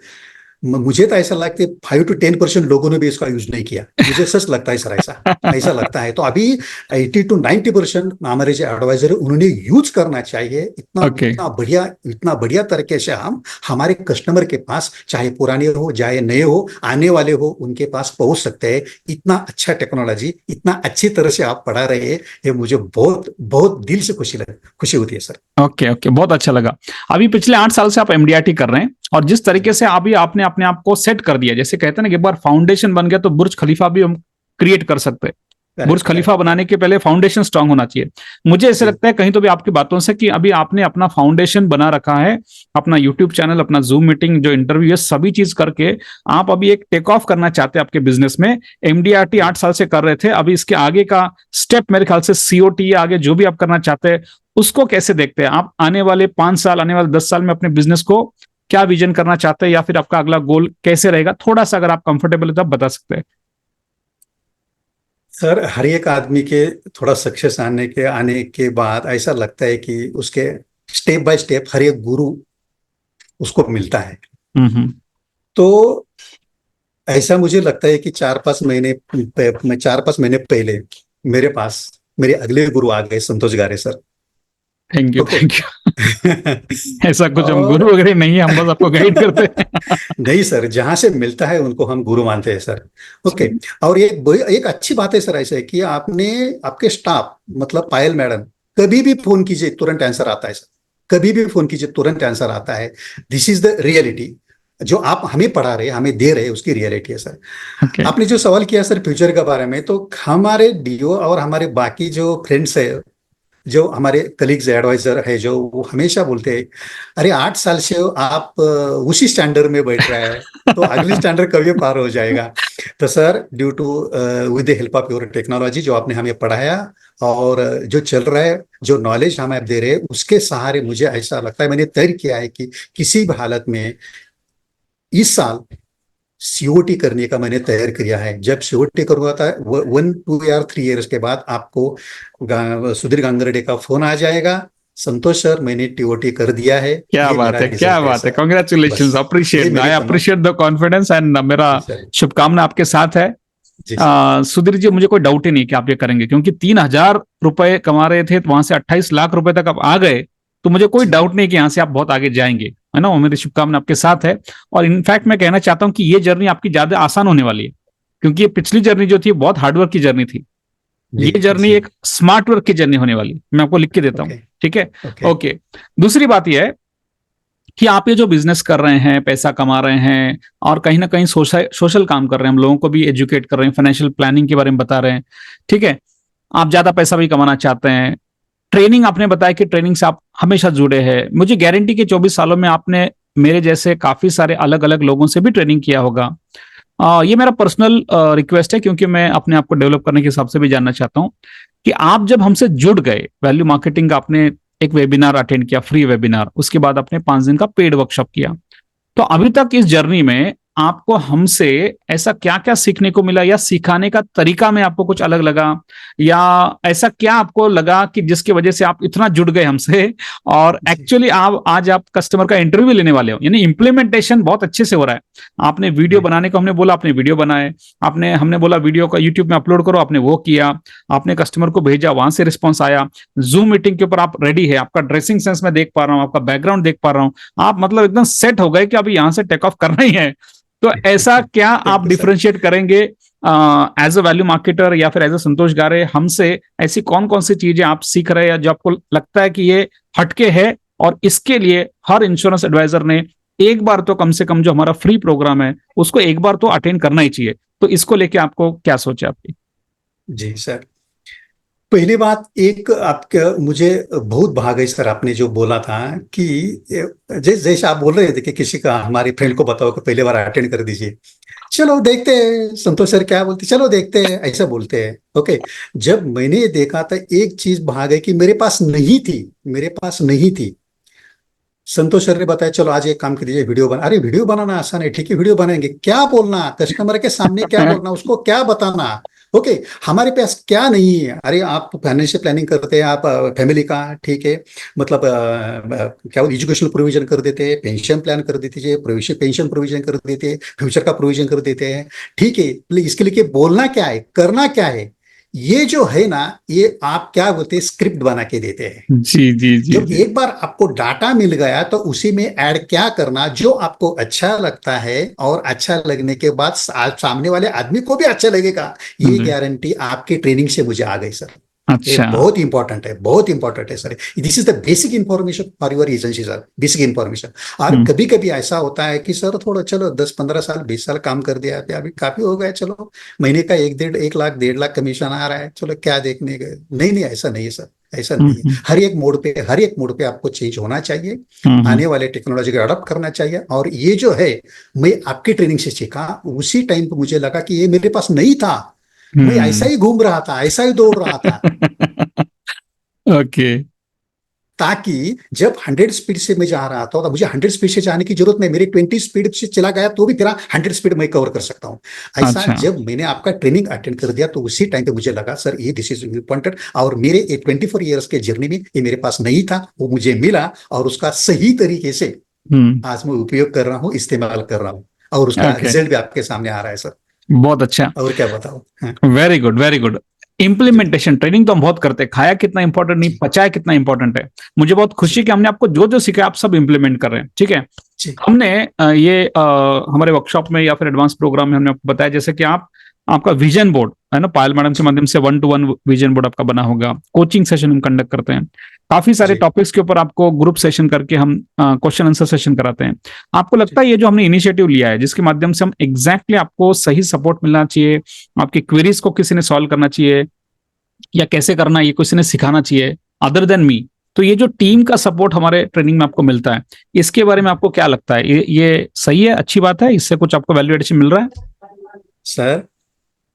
मुझे तो ऐसा लगता है 5 to 10% लोगों ने भी इसका यूज नहीं किया। मुझे सच लगता है सर, ऐसा ऐसा लगता है। तो अभी 80 to 90% हमारे जो एडवाइजर है उन्होंने यूज करना चाहिए। इतना बढ़िया तरीके से हम हमारे कस्टमर के पास, चाहे पुराने हो चाहे नए हो, आने वाले हो, उनके पास पहुंच सकते हैं। इतना अच्छा टेक्नोलॉजी इतना अच्छी तरह से आप पढ़ा रहे हैं, ये मुझे बहुत बहुत दिल से खुशी होती है सर। ओके, ओके, बहुत अच्छा लगा। अभी पिछले 8 साल से आप एमडीआरटी कर रहे हैं, और जिस तरीके से अभी आपने अपने आप को सेट कर दिया, जैसे कहते हैं ना कि एक बार फाउंडेशन बन गया तो बुर्ज खलीफा भी हम क्रिएट कर सकते हैं। बुर्ज खलीफा बनाने के पहले फाउंडेशन स्ट्रांग होना चाहिए। मुझे ऐसे लगता है कहीं तो भी आपकी बातों से कि अभी आपने अपना फाउंडेशन बना रखा है, अपना यूट्यूब चैनल, अपना जूम मीटिंग, जो इंटरव्यू है, सभी चीज करके आप अभी एक टेक ऑफ करना चाहते हैं आपके बिजनेस में। एमडीआरटी 8 साल से कर रहे थे, अभी इसके आगे का स्टेप मेरे ख्याल से सीओटी, आगे जो भी आप करना चाहते हैं उसको कैसे देखते हैं आप? आने वाले 5 साल, आने वाले 10 साल में अपने बिजनेस को क्या विजन करना चाहते हैं, या फिर आपका अगला गोल कैसे रहेगा? थोड़ा सा अगर आप कंफर्टेबल है तो आप बता सकते हैं। सर हर एक आदमी के थोड़ा सक्सेस आने के बाद ऐसा लगता है कि उसके स्टेप बाय स्टेप हर एक गुरु उसको मिलता है। तो ऐसा मुझे लगता है कि 4-5 महीने पहले मेरे पास मेरे अगले गुरु आ गए, संतोष गारे sir. Thank you, thank you. ऐसा कुछ हम गुरु वगैरह नहीं है, हम बस आपको गाइड करते हैं। नहीं सर, जहां से मिलता है उनको हम गुरु मानते हैं सर। ओके। और एक अच्छी बात है सर ऐसा है कि आपने आपके स्टाफ, मतलब पायल मैडम, कभी भी फोन कीजिए तुरंत आंसर आता है सर, कभी भी फोन कीजिए तुरंत आंसर आता है। दिस इज द रियलिटी, जो आप हमें पढ़ा रहे, हमें दे रहे, उसकी रियलिटी है सर। आपने जो सवाल किया सर फ्यूचर के बारे में, तो हमारे डीओ और हमारे बाकी जो फ्रेंड्स है, जो हमारे कलीग्स एडवाइजर है जो वो हमेशा बोलते हैं, अरे 8 साल से आप उसी स्टैंडर्ड में बैठ रहा है, तो अगली स्टैंडर्ड कभी पार हो जाएगा। तो sir, due to with the help of your technology जो आपने हमें पढ़ाया, और जो चल रहा है, जो नॉलेज हमें आप दे रहे हैं, उसके सहारे मुझे ऐसा लगता है, मैंने तय किया है कि किसी भी हालत में इस साल सीओटी करने का मैंने तैयार किया है। जब सीओटी करूंगा था 1, 2 या 3 इयर्स के बाद आपको सुधीर गांगरडे का फोन आ जाएगा, संतोष सर मैंने टीओटी कर दिया है, क्या ये बात मेरा है, क्या रिजल्ट है बात है, सर। कॉन्ग्रेचुलेशन, बस ये अप्रिशिएट, आई मेरे अप्रिशिएट द कॉन्फिडेंस एंड मेरा जी सर। शुभकामना आपके साथ है। जी सर। सुधीर जी, मुझे कोई डाउट ही नहीं कि आप ये करेंगे, क्योंकि 3,000 रुपए कमा रहे थे तो वहां से 28 लाख रुपए तक आप आ गए, तो मुझे कोई जी डाउट नहीं कि यहाँ से आप बहुत आगे जाएंगे, है ना। वो मेरी शुभकामना आपके साथ है। और इनफैक्ट मैं कहना चाहता हूँ कि ये जर्नी आपकी ज्यादा आसान होने वाली है, क्योंकि ये पिछली जर्नी जो थी बहुत हार्डवर्क की जर्नी थी। जी ये जर्नी जी। एक स्मार्ट वर्क की जर्नी होने वाली है, मैं आपको लिख के देता हूँ। ओके ठीक है। ओके। ओके। दूसरी बात यह है कि आप ये जो बिजनेस कर रहे हैं, पैसा कमा रहे हैं, और कहीं ना कहीं सोशल काम कर रहे हैं, हम लोगों को भी एजुकेट कर रहे हैं, फाइनेंशियल प्लानिंग के बारे में बता रहे हैं। ठीक है। आप ज्यादा पैसा भी कमाना चाहते हैं, ट्रेनिंग आपने बताया कि ट्रेनिंग से आप हमेशा जुड़े हैं। मुझे गारंटी कि 24 सालों में आपने मेरे जैसे काफी सारे अलग अलग लोगों से भी ट्रेनिंग किया होगा। ये मेरा पर्सनल रिक्वेस्ट है, क्योंकि मैं अपने आप को डेवलप करने के हिसाब से भी जानना चाहता हूँ कि आप जब हमसे जुड़ गए, वैल्यू मार्केटिंग का आपने एक वेबिनार अटेंड किया, फ्री वेबिनार, उसके बाद आपने 5 दिन का पेड वर्कशॉप किया, तो अभी तक इस जर्नी में आपको हमसे ऐसा क्या क्या सीखने को मिला, या सिखाने का तरीका में आपको कुछ अलग लगा, या ऐसा क्या आपको लगा कि जिसकी वजह से आप इतना जुड़ गए हमसे, और जी एक्चुअली आप आज आप कस्टमर का इंटरव्यू लेने वाले हो, यानी इंप्लीमेंटेशन बहुत अच्छे से हो रहा है। आपने वीडियो जी बनाने को हमने बोला, आपने वीडियो बनाए, आपने हमने बोला वीडियो का यूट्यूब में अपलोड करो, आपने वो किया, आपने कस्टमर को भेजा, वहां से रिस्पॉन्स आया, जूम मीटिंग के ऊपर आप रेडी है, आपका ड्रेसिंग सेंस मैं देख पा रहा हूँ, आपका बैकग्राउंड देख पा रहा हूँ, आप मतलब एकदम सेट हो गए कि अभी यहां से टेक ऑफ करना ही है। तो ऐसा क्या थैंक आप यू सर। डिफरेंशिएट करेंगे एज अ वैल्यू मार्केटर या फिर एज अ संतोष गारे हमसे, ऐसी कौन कौन सी चीजें आप सीख रहे हैं जो आपको लगता है कि ये हटके है, और इसके लिए हर इंश्योरेंस एडवाइजर ने एक बार तो कम से कम जो हमारा फ्री प्रोग्राम है उसको एक बार तो अटेंड करना ही चाहिए। तो इसको लेके आपको क्या सोच है आपकी? जी सर, पहली बात, एक आपका मुझे बहुत भाग है सर, आपने जो बोला था कि जैसे आप बोल रहे थे कि किसी का, हमारे फ्रेंड को बताओ कि पहले बार अटेंड कर दीजिए, चलो देखते हैं संतोष सर क्या बोलते, चलो देखते हैं, ऐसा बोलते हैं। ओके। जब मैंने ये देखा था, एक चीज भाग है कि मेरे पास नहीं थी, मेरे पास नहीं थी। संतोष सर ने बताया चलो आज एक काम कीजिए, वीडियो बना, अरे वीडियो बनाना आसान है, ठीक है वीडियो बनाएंगे, क्या बोलना कस्टमर के सामने, क्या बोलना उसको, क्या बताना। ओके। हमारे पास क्या नहीं है, अरे आप फाइनेंशियल प्लानिंग करते हैं, आप फैमिली का, ठीक है, मतलब क्या एजुकेशनल प्रोविजन कर देते हैं, पेंशन प्लान कर देते हैं, पेंशन प्रोविजन कर देते हैं, फ्यूचर का प्रोविजन कर देते हैं, ठीक है, इसके लिए बोलना क्या है, करना क्या है, ये जो है ना, ये आप क्या बोलते हैं, स्क्रिप्ट बना के देते हैं। जी जी जी जब जी। एक बार आपको डाटा मिल गया तो उसी में ऐड क्या करना जो आपको अच्छा लगता है, और अच्छा लगने के बाद सामने वाले आदमी को भी अच्छा लगेगा, ये जी। गारंटी आपकी ट्रेनिंग से मुझे आ गई सर। ये अच्छा। बहुत इंपॉर्टेंट है, बहुत इंपॉर्टेंट है sir. This is the basic information for your agency sir, basic information. और हम्म कभी कभी ऐसा होता है कि सर थोड़ा चलो 10, 15 साल, 20 साल काम कर दिया, अभी काफी हो गया, चलो महीने का 1 लाख 1.5 लाख कमीशन आ रहा है, चलो क्या देखने गए, नहीं नहीं, ऐसा नहीं है सर, ऐसा नहीं है। हम्म हर एक मोड पे आपको चेंज होना चाहिए, हम्म आने वाले टेक्नोलॉजी को अडॉप्ट करना चाहिए। और ये जो है, मैं आपकी ट्रेनिंग से सीखा, उसी टाइम पे मुझे लगा कि ये मेरे पास नहीं था, मैं ऐसा हम्म। ही घूम रहा था, ऐसा ही दौड़ रहा था, ओके। ताकि जब 100 स्पीड से मैं जा रहा था, तो मुझे 100 स्पीड से जाने की जरूरत नहीं, मेरे 20 स्पीड से चला गया तो भी तेरा 100 स्पीड मैं कवर कर सकता हूँ। ऐसा अच्छा। जब मैंने आपका ट्रेनिंग अटेंड कर दिया, तो उसी टाइम पे मुझे लगा सर ये दिस इज इम्पोर्टेंट, और मेरे 24 ईयर्स के जर्नी में ये मेरे पास नहीं था, वो मुझे मिला, और उसका सही तरीके से हम्म। आज मैं उपयोग कर रहा हूँ, इस्तेमाल कर रहा हूँ, और उसका ओके। रिजल्ट भी आपके सामने आ रहा है सर। बहुत अच्छा। और क्या बताओ। हाँ, वेरी गुड, वेरी गुड। जी इम्प्लीमेंटेशन ट्रेनिंग तो हम बहुत करते हैं, खाया कितना इंपॉर्टेंट नहीं, जी पचाया कितना इंपॉर्टेंट है। मुझे बहुत खुशी जी कि हमने आपको जो जो सीखा आप सब इम्प्लीमेंट कर रहे हैं। ठीक है। जी हमने हमारे वर्कशॉप में या फिर एडवांस प्रोग्राम में हमने आपको बताया, जैसे कि आप आपका विजन बोर्ड है ना, पायल मैडम के जी माध्यम से 1-to-1 विजन बोर्ड आपका बना होगा। कोचिंग सेशन हम कंडक्ट करते हैं, काफी सारे जी टॉपिक्स के ऊपर आपको ग्रुप सेशन करके हम क्वेश्चन आंसर सेशन कराते हैं। आपको जी लगता है ये जो हमने इनिशिएटिव लिया है, जिसके माध्यम से हम एग्जैक्टली आपको सही सपोर्ट मिलना चाहिए, आपकी क्वेरीज को किसी ने सॉल्व करना चाहिए, या कैसे करना है ये किसी ने सिखाना चाहिए, अदर देन मी। तो ये जो टीम का सपोर्ट हमारे ट्रेनिंग में आपको मिलता है, इसके बारे में आपको क्या लगता है? ये सही है, अच्छी बात है, इससे कुछ आपको वैल्यू एडिशन मिल रहा है? सर,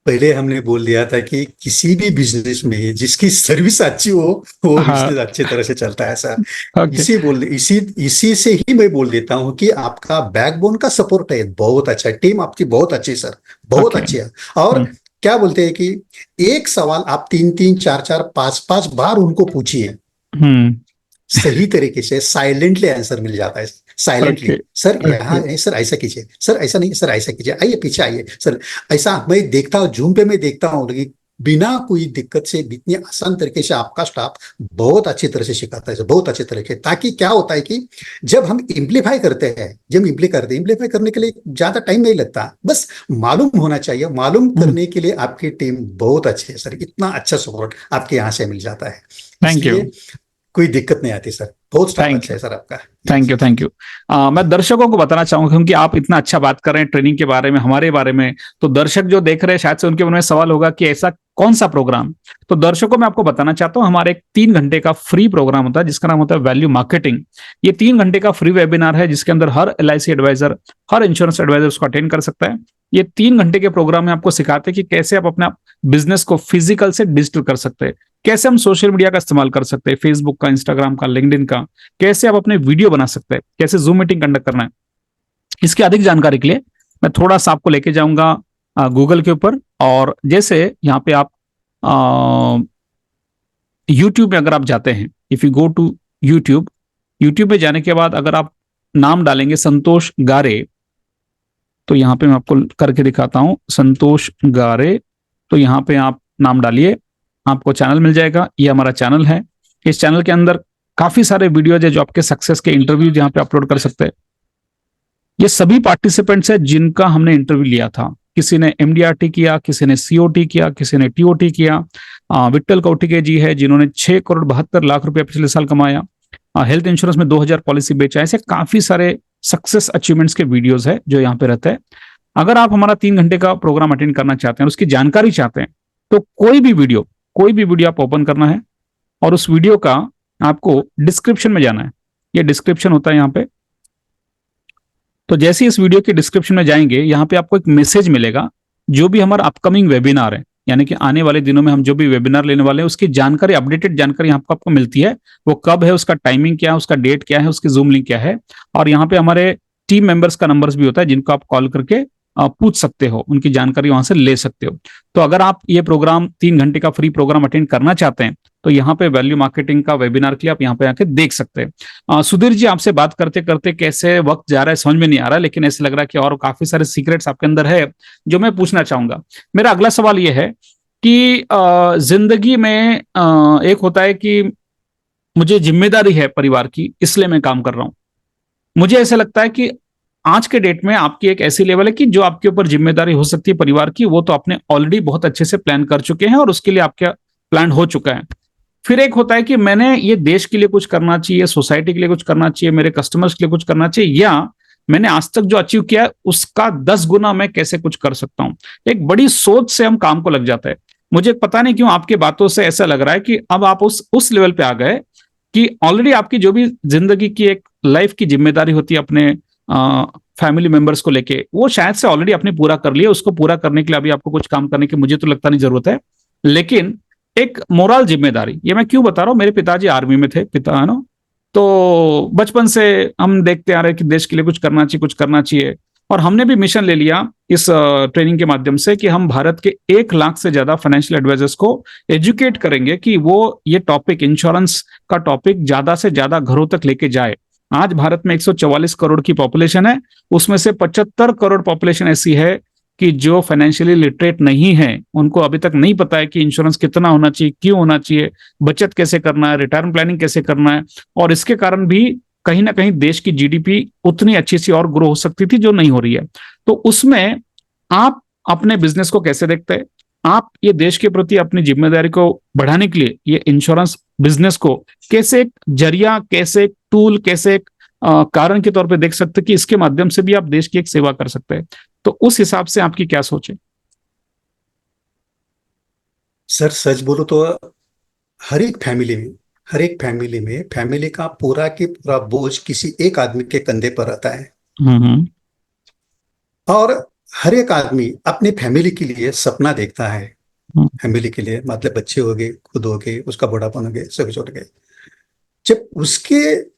पहले हमने बोल दिया था कि किसी भी बिजनेस में जिसकी सर्विस अच्छी हो वो हाँ। बिजनेस अच्छी तरह से चलता है सर। ओके। इसी से ही मैं बोल देता हूँ कि आपका बैकबोन का सपोर्ट है बहुत अच्छा है, टीम आपकी बहुत अच्छी है सर, बहुत ओके। अच्छी है। और क्या बोलते हैं कि एक सवाल आप तीन तीन चार चार पांच पांच बार उनको पूछिए, हम्म। सही तरीके से साइलेंटली आंसर मिल जाता है। Silently, okay. सर यहाँ ओके। है, सर ऐसा कीजिए, सर ऐसा नहीं, सर ऐसा कीजिए, आइए पीछे आइए सर। ऐसा मैं देखता हूँ, जूम पे मैं देखता हूँ कि बिना कोई दिक्कत से इतनी आसान तरीके से आपका स्टाफ बहुत अच्छी तरह से सिखाता है, बहुत अच्छे तरीके। ताकि क्या होता है कि जब हम इम्प्लीफाई करते हैं, जब इम्प्लीफाई करने के लिए ज्यादा टाइम नहीं लगता, बस मालूम होना चाहिए। मालूम करने के लिए आपकी टीम बहुत अच्छी है सर, इतना अच्छा सपोर्ट आपके यहाँ से मिल जाता है। Thank you. इसलिए कोई दिक्कत नहीं आती सर, बहुत स्टाफ थैंक अच्छा यू। है सर आपका। Thank you. Thank you. मैं दर्शकों को बताना चाहूंगा, क्योंकि आप इतना अच्छा बात कर रहे हैं ट्रेनिंग के बारे में, हमारे बारे में, तो दर्शक जो देख रहे हैं शायद से उनके मन में सवाल होगा कि ऐसा कौन सा प्रोग्राम। तो दर्शकों मैं आपको बताना चाहता हूं, हमारे एक 3 घंटे का फ्री प्रोग्राम होता है जिसका नाम होता है वैल्यू मार्केटिंग। ये 3 घंटे का फ्री वेबिनार है जिसके अंदर हर LIC एडवाइजर, हर इंश्योरेंस एडवाइजर उसको अटेंड कर सकता है। ये 3 घंटे के प्रोग्राम में आपको सिखाते हैं कि कैसे आप अपना बिजनेस को फिजिकल से डिजिटल कर सकते हैं, कैसे हम सोशल मीडिया का इस्तेमाल कर सकते हैं, फेसबुक का, इंस्टाग्राम का, लिंक्डइन का, कैसे आप अपने वीडियो बना सकते हैं, कैसे जूम मीटिंग कंडक्ट करना है। इसकी अधिक जानकारी के लिए मैं थोड़ा सा आपको लेके जाऊंगा गूगल के ऊपर। और जैसे यहाँ पे आप यूट्यूब में अगर आप जाते हैं, if you go to YouTube, YouTube में जाने के बाद अगर आप नाम डालेंगे संतोष गारे, तो यहाँ पे मैं आपको करके दिखाता हूं, संतोष गारे। तो यहाँ पे आप नाम डालिए, आपको चैनल मिल जाएगा। ये हमारा चैनल है। इस चैनल के अंदर काफी सारे वीडियोज है जो आपके सक्सेस के इंटरव्यू यहाँ पे अपलोड कर सकते हैं। ये सभी पार्टिसिपेंट्स है जिनका हमने इंटरव्यू लिया था। किसी ने MDRT किया, किसी ने COT किया, किसी ने TOT किया। विट्ठल कौटिके जी है जिन्होंने 6 करोड़ 72 लाख रुपया पिछले साल कमाया। हेल्थ इंश्योरेंस में 2000 पॉलिसी बेचा। ऐसे काफी सारे सक्सेस अचीवमेंट्स के वीडियोज है जो यहाँ पे रहते हैं। अगर आप हमारा 3 घंटे का प्रोग्राम अटेंड करना चाहते हैं, उसकी जानकारी चाहते हैं, तो कोई भी वीडियो आप ओपन करना है और उस वीडियो का आपको डिस्क्रिप्शन में जाना है। ये डिस्क्रिप्शन होता है यहाँ पे। तो जैसे इस वीडियो के डिस्क्रिप्शन में जाएंगे, यहाँ पे आपको एक मैसेज मिलेगा। जो भी हमारा अपकमिंग वेबिनार है, यानी कि आने वाले दिनों में हम जो भी वेबिनार लेने वाले हैं, उसकी जानकारी, अपडेटेड जानकारी यहाँ पर आपको मिलती है। वो कब है, उसका टाइमिंग क्या है, उसका डेट क्या है, उसकी जूम लिंक क्या है। और यहाँ पे हमारे टीम मेंबर्स का नंबर्स भी होता है जिनको आप कॉल करके पूछ सकते हो, उनकी जानकारी वहां से ले सकते हो। तो अगर आप ये प्रोग्राम 3 घंटे का फ्री प्रोग्राम अटेंड करना चाहते हैं, तो यहाँ पे वैल्यू मार्केटिंग का वेबिनार के लिए आप यहाँ पे आके देख सकते हैं। सुधीर जी, आपसे बात करते करते कैसे वक्त जा रहा है समझ में नहीं आ रहा, लेकिन ऐसे लग रहा है कि और काफी सारे सीक्रेट्स आपके अंदर है जो मैं पूछना चाहूंगा। मेरा अगला सवाल ये है कि जिंदगी में एक होता है कि मुझे जिम्मेदारी है परिवार की, इसलिए मैं काम कर रहा हूं। मुझे ऐसा लगता है कि आज के डेट में आपकी एक ऐसी लेवल है कि जो आपके ऊपर जिम्मेदारी हो सकती है परिवार की, वो तो आपने ऑलरेडी बहुत अच्छे से प्लान कर चुके हैं और उसके लिए आपका प्लान हो चुका है। फिर एक होता है कि मैंने ये देश के लिए कुछ करना चाहिए, सोसाइटी के लिए कुछ करना चाहिए, मेरे कस्टमर्स के लिए कुछ करना चाहिए, या मैंने आज तक जो अचीव किया है उसका 10 गुना मैं कैसे कुछ कर सकता हूं। एक बड़ी सोच से हम काम को लग जाता है। मुझे पता नहीं क्यों आपके बातों से ऐसा लग रहा है कि अब आप उस लेवल पे आ गए कि ऑलरेडी आपकी जो भी जिंदगी की एक लाइफ की जिम्मेदारी होती है अपने फैमिली मेंबर्स को लेके, वो शायद से ऑलरेडी आपने पूरा कर लिया। उसको पूरा करने के लिए अभी आपको कुछ काम करने की मुझे तो लगता नहीं जरूरत है। लेकिन एक मोरल जिम्मेदारी, ये मैं क्यों बता रहा हूं, मेरे पिताजी आर्मी में थे, पिता है ना। तो बचपन से हम देखते आ रहे हैं कि देश के लिए कुछ करना चाहिए, कुछ करना चाहिए। और हमने भी मिशन ले लिया इस ट्रेनिंग के माध्यम से कि हम भारत के 1 लाख से ज्यादा फाइनेंशियल एडवाइजर्स को एजुकेट करेंगे कि वो ये टॉपिक, इंश्योरेंस का टॉपिक ज्यादा से ज्यादा घरों तक लेके जाए। आज भारत में 144 करोड़ की पॉपुलेशन है, उसमें से 75 करोड़ पॉपुलेशन ऐसी है कि जो फाइनेंशियली लिटरेट नहीं है। उनको अभी तक नहीं पता है कि इंश्योरेंस कितना होना चाहिए, क्यों होना चाहिए, बचत कैसे करना है, रिटायरमेंट प्लानिंग कैसे करना है। और इसके कारण भी कहीं ना कहीं देश की GDP उतनी अच्छी सी और ग्रो हो सकती थी जो नहीं हो रही है। तो उसमें आप अपने बिजनेस को कैसे देखते हैं, आप ये देश के प्रति अपनी जिम्मेदारी को बढ़ाने के लिए ये इंश्योरेंस बिजनेस को कैसे एक जरिया, कैसे एक टूल, कैसे एक कारण के तौर पे देख सकते हैं कि इसके माध्यम से भी आप देश की एक सेवा कर सकते हैं। तो उस हिसाब से आपकी क्या सोच है? सर सच बोलो तो हर एक फैमिली में हर एक फैमिली में फैमिली का पूरा की पूरा बोझ किसी एक आदमी के कंधे पर रहता है। हम्म। और हर एक आदमी अपने फैमिली के लिए सपना देखता है। हम्म। फैमिली के लिए मतलब बच्चे हो गए, खुद हो गए, उसका बुढ़ापन हो गए, सभी छोड़ गए। जब उसके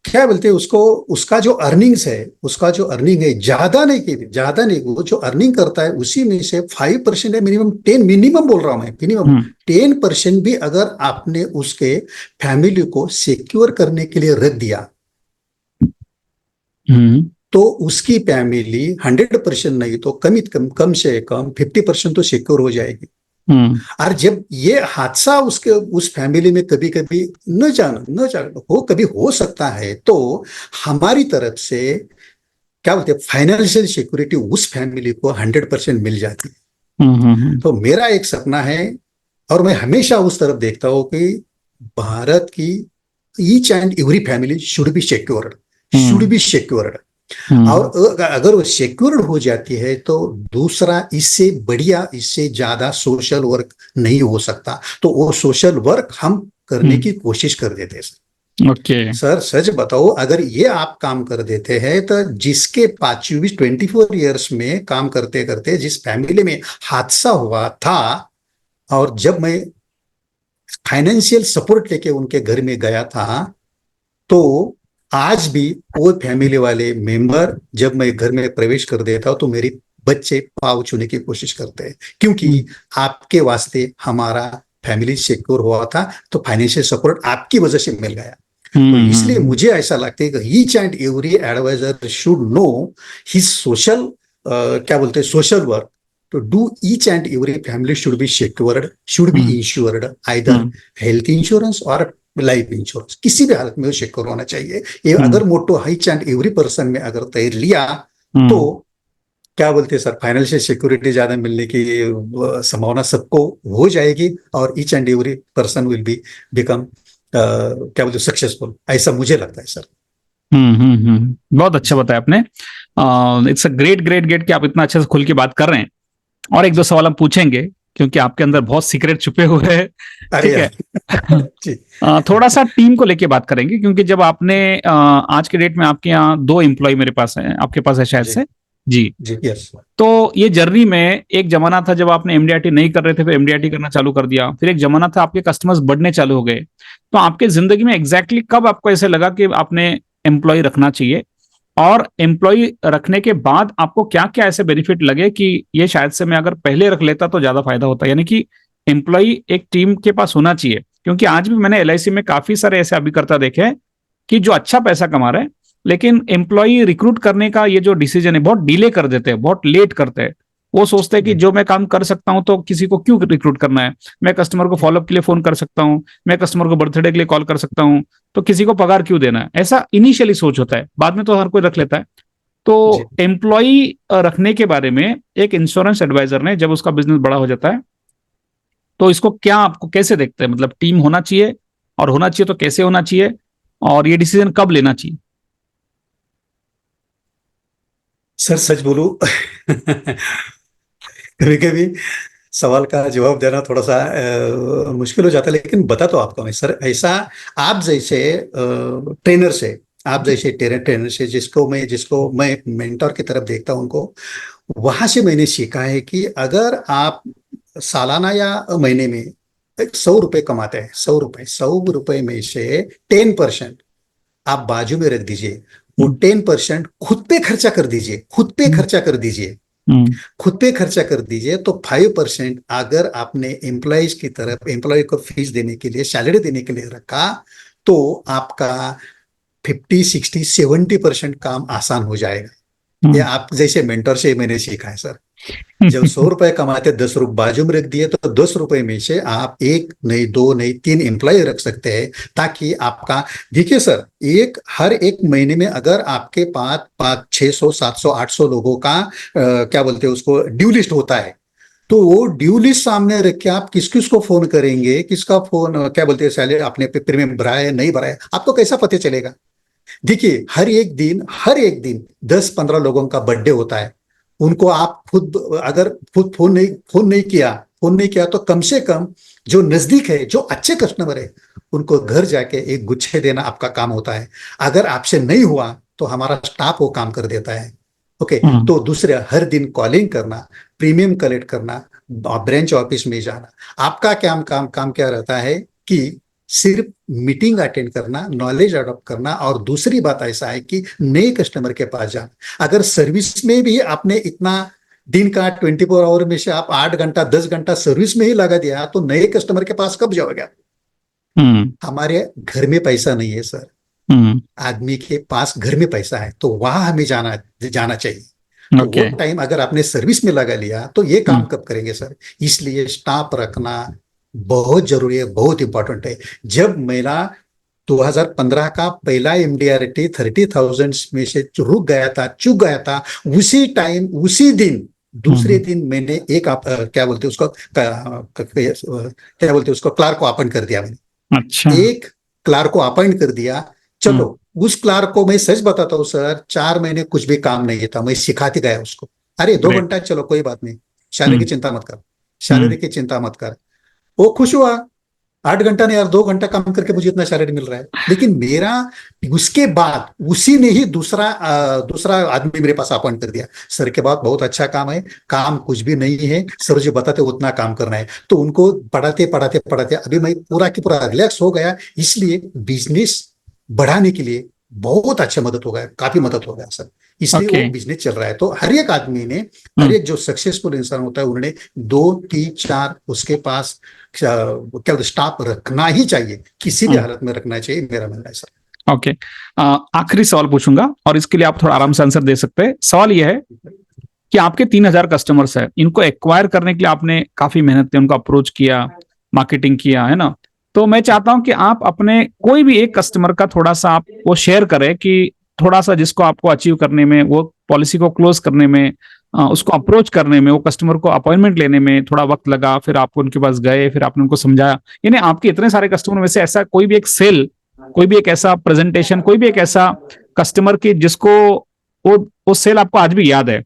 क्या बोलते हैं उसको, उसका जो अर्निंग्स है, उसका जो अर्निंग है, ज्यादा नहीं की ज्यादा नहीं, वो जो अर्निंग करता है उसी में से 5% है, मिनिमम 10, मिनिमम बोल रहा हूं मैं, मिनिमम हम्म। 10% भी अगर आपने उसके फैमिली को सिक्योर करने के लिए रख दिया, हम्म। तो उसकी फैमिली 100% नहीं तो कम से कम 50% तो सिक्योर हो जाएगी। हम्म। और जब ये हादसा उसके उस फैमिली में कभी कभी न जान हो, कभी हो सकता है, तो हमारी तरफ से क्या बोलते हैं फाइनेंशियल सिक्योरिटी उस फैमिली को 100% मिल जाती है। हम्म। तो मेरा एक सपना है, और मैं हमेशा उस तरफ देखता हूं कि भारत की each and every family should be secured, should hmm. B secured. और हम्म। अगर वो सिक्योर्ड हो जाती है तो दूसरा इससे बढ़िया, इससे ज्यादा सोशल वर्क नहीं हो सकता। तो वो सोशल वर्क हम करने की कोशिश कर देते हैं। ओके। सर सच बताओ, अगर ये आप काम कर देते हैं तो जिसके 24 ईयर्स में काम करते करते जिस फैमिली में हादसा हुआ था, और जब मैं फाइनेंशियल सपोर्ट लेके उनके घर में गया था, तो आज भी वो फैमिली वाले मेंबर जब मैं घर में प्रवेश कर देता हूं तो मेरे बच्चे पाँव छूने की कोशिश करते हैं, क्योंकि आपके वास्ते हमारा फैमिली सिक्योर हुआ था, तो फाइनेंशियल सपोर्ट आपकी वजह से मिल गया। तो इसलिए हम्म। मुझे ऐसा लगता है कि each and every advisor should know his social, क्या बोलते हैं, social work to do. Each and every family should be secured, should be hmm. Insured, either hmm. Health insurance और लाइफ इंश्योरेंस, किसी भी हालत में वो सिक्योर होना चाहिए। ये हम्म। अगर मोटो ईच एंड एवरी पर्सन में अगर तय लिया, तो हम्म। क्या बोलते हैं सर, फाइनेंशियल सिक्योरिटी ज्यादा मिलने की संभावना सबको हो जाएगी, और each and every person will be become क्या बोलते सक्सेसफुल, ऐसा मुझे लगता है सर। बहुत अच्छा बताया आपने। It's a great great great कि आप इतना अच्छे से खुल के बात कर रहे हैं। और एक दो जी। सवाल हम पूछेंगे, क्योंकि आपके अंदर बहुत सीक्रेट छुपे हुए हैं। अरे ठीक है। यार जी। थोड़ा सा टीम को लेके बात करेंगे, क्योंकि जब आपने आज के डेट में आपके यहाँ दो एम्प्लॉय मेरे पास हैं, आपके पास है शायद जी। से। जी। जी यस। तो ये जर्नी में एक जमाना था जब आपने एमडीआरटी नहीं कर रहे थे, फिर एमडीआरटी करना चालू कर दिया, फिर एक जमाना था आपके कस्टमर्स बढ़ने चालू हो गए। तो आपके जिंदगी में एग्जैक्टली कब आपको ऐसे लगा कि आपने एम्प्लॉय रखना चाहिए, और एम्प्लॉय रखने के बाद आपको क्या क्या ऐसे बेनिफिट लगे कि ये शायद से मैं अगर पहले रख लेता तो ज्यादा फायदा होता, यानी कि एम्प्लॉय एक टीम के पास होना चाहिए। क्योंकि आज भी मैंने एलआईसी में काफी सारे ऐसे अभिकर्ता देखे हैं कि जो अच्छा पैसा कमा रहे हैं, लेकिन एम्प्लॉय रिक्रूट करने का ये जो डिसीजन है बहुत डिले कर देते हैं, बहुत लेट करते हैं। वो सोचते हैं कि जी। जो मैं काम कर सकता हूं तो किसी को क्यों रिक्रूट करना है। मैं कस्टमर को फॉलोअप के लिए फोन कर सकता हूं, मैं कस्टमर को बर्थडे के लिए कॉल कर सकता हूं, तो किसी को पगार क्यों देना है, ऐसा इनिशियली सोच होता है। बाद में तो हर कोई रख लेता है। जी तो एम्प्लॉय रखने के बारे में एक इंश्योरेंस एडवाइजर ने, जब उसका बिजनेस बड़ा हो जाता है, तो इसको क्या आपको कैसे देखते हैं, मतलब टीम होना चाहिए, और होना चाहिए तो कैसे होना चाहिए, और ये डिसीजन कब लेना चाहिए? सर सच बोलूं कभी कभी सवाल का जवाब देना थोड़ा सा मुश्किल हो जाता है, लेकिन बता तो आपको मैं सर, ऐसा आप जैसे ट्रेनर से, आप जैसे ट्रेनर से जिसको मैं मेंटर की तरफ देखता हूं उनको, वहां से मैंने सीखा है कि अगर आप सालाना या महीने में 100 रुपए कमाते हैं, 100 रुपए, 100 रुपए में से 10% आप बाजू में रख दीजिए, वो हम्म। 10% खुद पे खर्चा कर दीजिए, खुद पे हम्म। खर्चा कर दीजिए, हम्म। खुद पे खर्चा कर दीजिए। तो 5% अगर आपने एम्प्लॉयज की तरफ, एम्प्लॉय को फीस देने के लिए, सैलरी देने के लिए रखा, तो आपका 50, 60, 70% काम आसान हो जाएगा। ये हम्म। आप जैसे मेंटर से मैंने सीखा है सर। जब 100 रुपए कमाते 10 रुपए बाजू में रख दिए, तो 10 रुपए में से आप एक नहीं, दो नहीं, 3 एम्प्लॉय रख सकते हैं, ताकि आपका, देखिए सर, हर एक महीने में अगर आपके पास 500, 600, 700, 800 लोगों का क्या बोलते हैं उसको, ड्यू लिस्ट होता है, तो वो ड्यू लिस्ट सामने रख के आप किस किस को फोन करेंगे, किसका फोन क्या बोलते हैं, सैलरी आपने प्रीमियम भरा है नहीं भरा है, आपको कैसा पता चलेगा? देखिए हर एक दिन 10-15 लोगों का बर्थडे होता है, उनको आप खुद अगर खुद फोन नहीं किया, फोन नहीं किया तो कम से कम जो नजदीक है, जो अच्छे कस्टमर है, उनको घर जाके एक गुच्छे देना आपका काम होता है। अगर आपसे नहीं हुआ तो हमारा स्टाफ वो काम कर देता है। ओके, हम्म। तो दूसरे, हर दिन कॉलिंग करना, प्रीमियम कलेक्ट करना, ब्रांच ऑफिस में जाना। आपका काम क्या रहता है कि सिर्फ मीटिंग अटेंड करना, नॉलेज अडॉप्ट करना, और दूसरी बात ऐसा है कि नए कस्टमर के पास जाना। अगर सर्विस में भी आपने इतना दिन का 24 आवर में से आप 8 घंटा 10 घंटा सर्विस में ही लगा दिया, तो नए कस्टमर के पास कब जाओगे? हम्म। हमारे घर में पैसा नहीं है सर, हम्म। आदमी के पास घर में पैसा है, तो वहां हमें जाना जाना चाहिए। तो वो ओके। टाइम अगर आपने सर्विस में लगा लिया तो ये काम हम्म। कब करेंगे सर? इसलिए स्टाफ रखना बहुत जरूरी है, बहुत इंपॉर्टेंट है। जब मेरा 2015 का पहला एमडीआरटी 30,000 में से रुक गया था, चूक गया था, उसी टाइम उसी दिन दूसरे हम्म। दिन मैंने एक क्या बोलते उसको, क्या बोलते उसको, क्लार्क को अपॉइंट कर दिया मैंने। अच्छा। एक क्लार्क को अपॉइंट कर दिया। चलो, हम्म। उस क्लार्क को मैं सच बताता हूँ सर, 4 महीने कुछ भी काम नहीं था, मैं सिखाते गया उसको। अरे 2 घंटा, चलो कोई बात नहीं, सैलरी की हम्म। चिंता मत कर, सैलरी हम्म। की चिंता मत कर। वो खुश हुआ। 8 घंटा नहीं यार, 2 घंटा काम करके मुझे इतना सैलरी मिल रहा है। लेकिन मेरा उसके बाद उसी ने ही दूसरा आदमी मेरे पास अपॉइंट कर दिया। सर के बाद बहुत अच्छा काम है, काम कुछ भी नहीं है सर, जो बताते उतना काम करना है। तो उनको पढ़ाते पढ़ाते पढ़ाते अभी मैं पूरा की पूरा रिलैक्स हो गया। इसलिए बिजनेस बढ़ाने के लिए बहुत अच्छा मदद हो गया, काफी मदद हो गया सर। इसलिए ओके। वो बिजनेस चल रहा है। तो हर एक आदमी ने, हर हम्म। एक जो सक्सेसफुल इंसान होता है, उन्होंने 2 3 4 उसके पास क्या स्टाफ रखना ही चाहिए, किसी भी हम्म। हालत में रखना चाहिए, मेरा मानना है सर। ओके। आखिरी सवाल पूछूंगा और इसके लिए आप थोड़ा आराम से आंसर दे सकते हैं। सवाल यह है कि आपके 3,000 कस्टमर्स है, इनको एक्वायर करने के लिए आपने काफी मेहनत की, उनको अप्रोच किया, मार्केटिंग किया, है ना? तो मैं चाहता हूं कि आप अपने कोई भी एक कस्टमर का थोड़ा सा आप वो शेयर करें कि थोड़ा सा जिसको आपको अचीव करने में, वो पॉलिसी को क्लोज करने में, उसको अप्रोच करने में, वो कस्टमर को अपॉइंटमेंट लेने में थोड़ा वक्त लगा, फिर आप उनके पास गए, फिर आपने उनको समझाया। यानी आपके इतने सारे कस्टमर में से ऐसा कोई भी एक सेल, कोई भी एक ऐसा प्रेजेंटेशन, कोई भी एक ऐसा कस्टमर की जिसको वो सेल आपको आज भी याद है,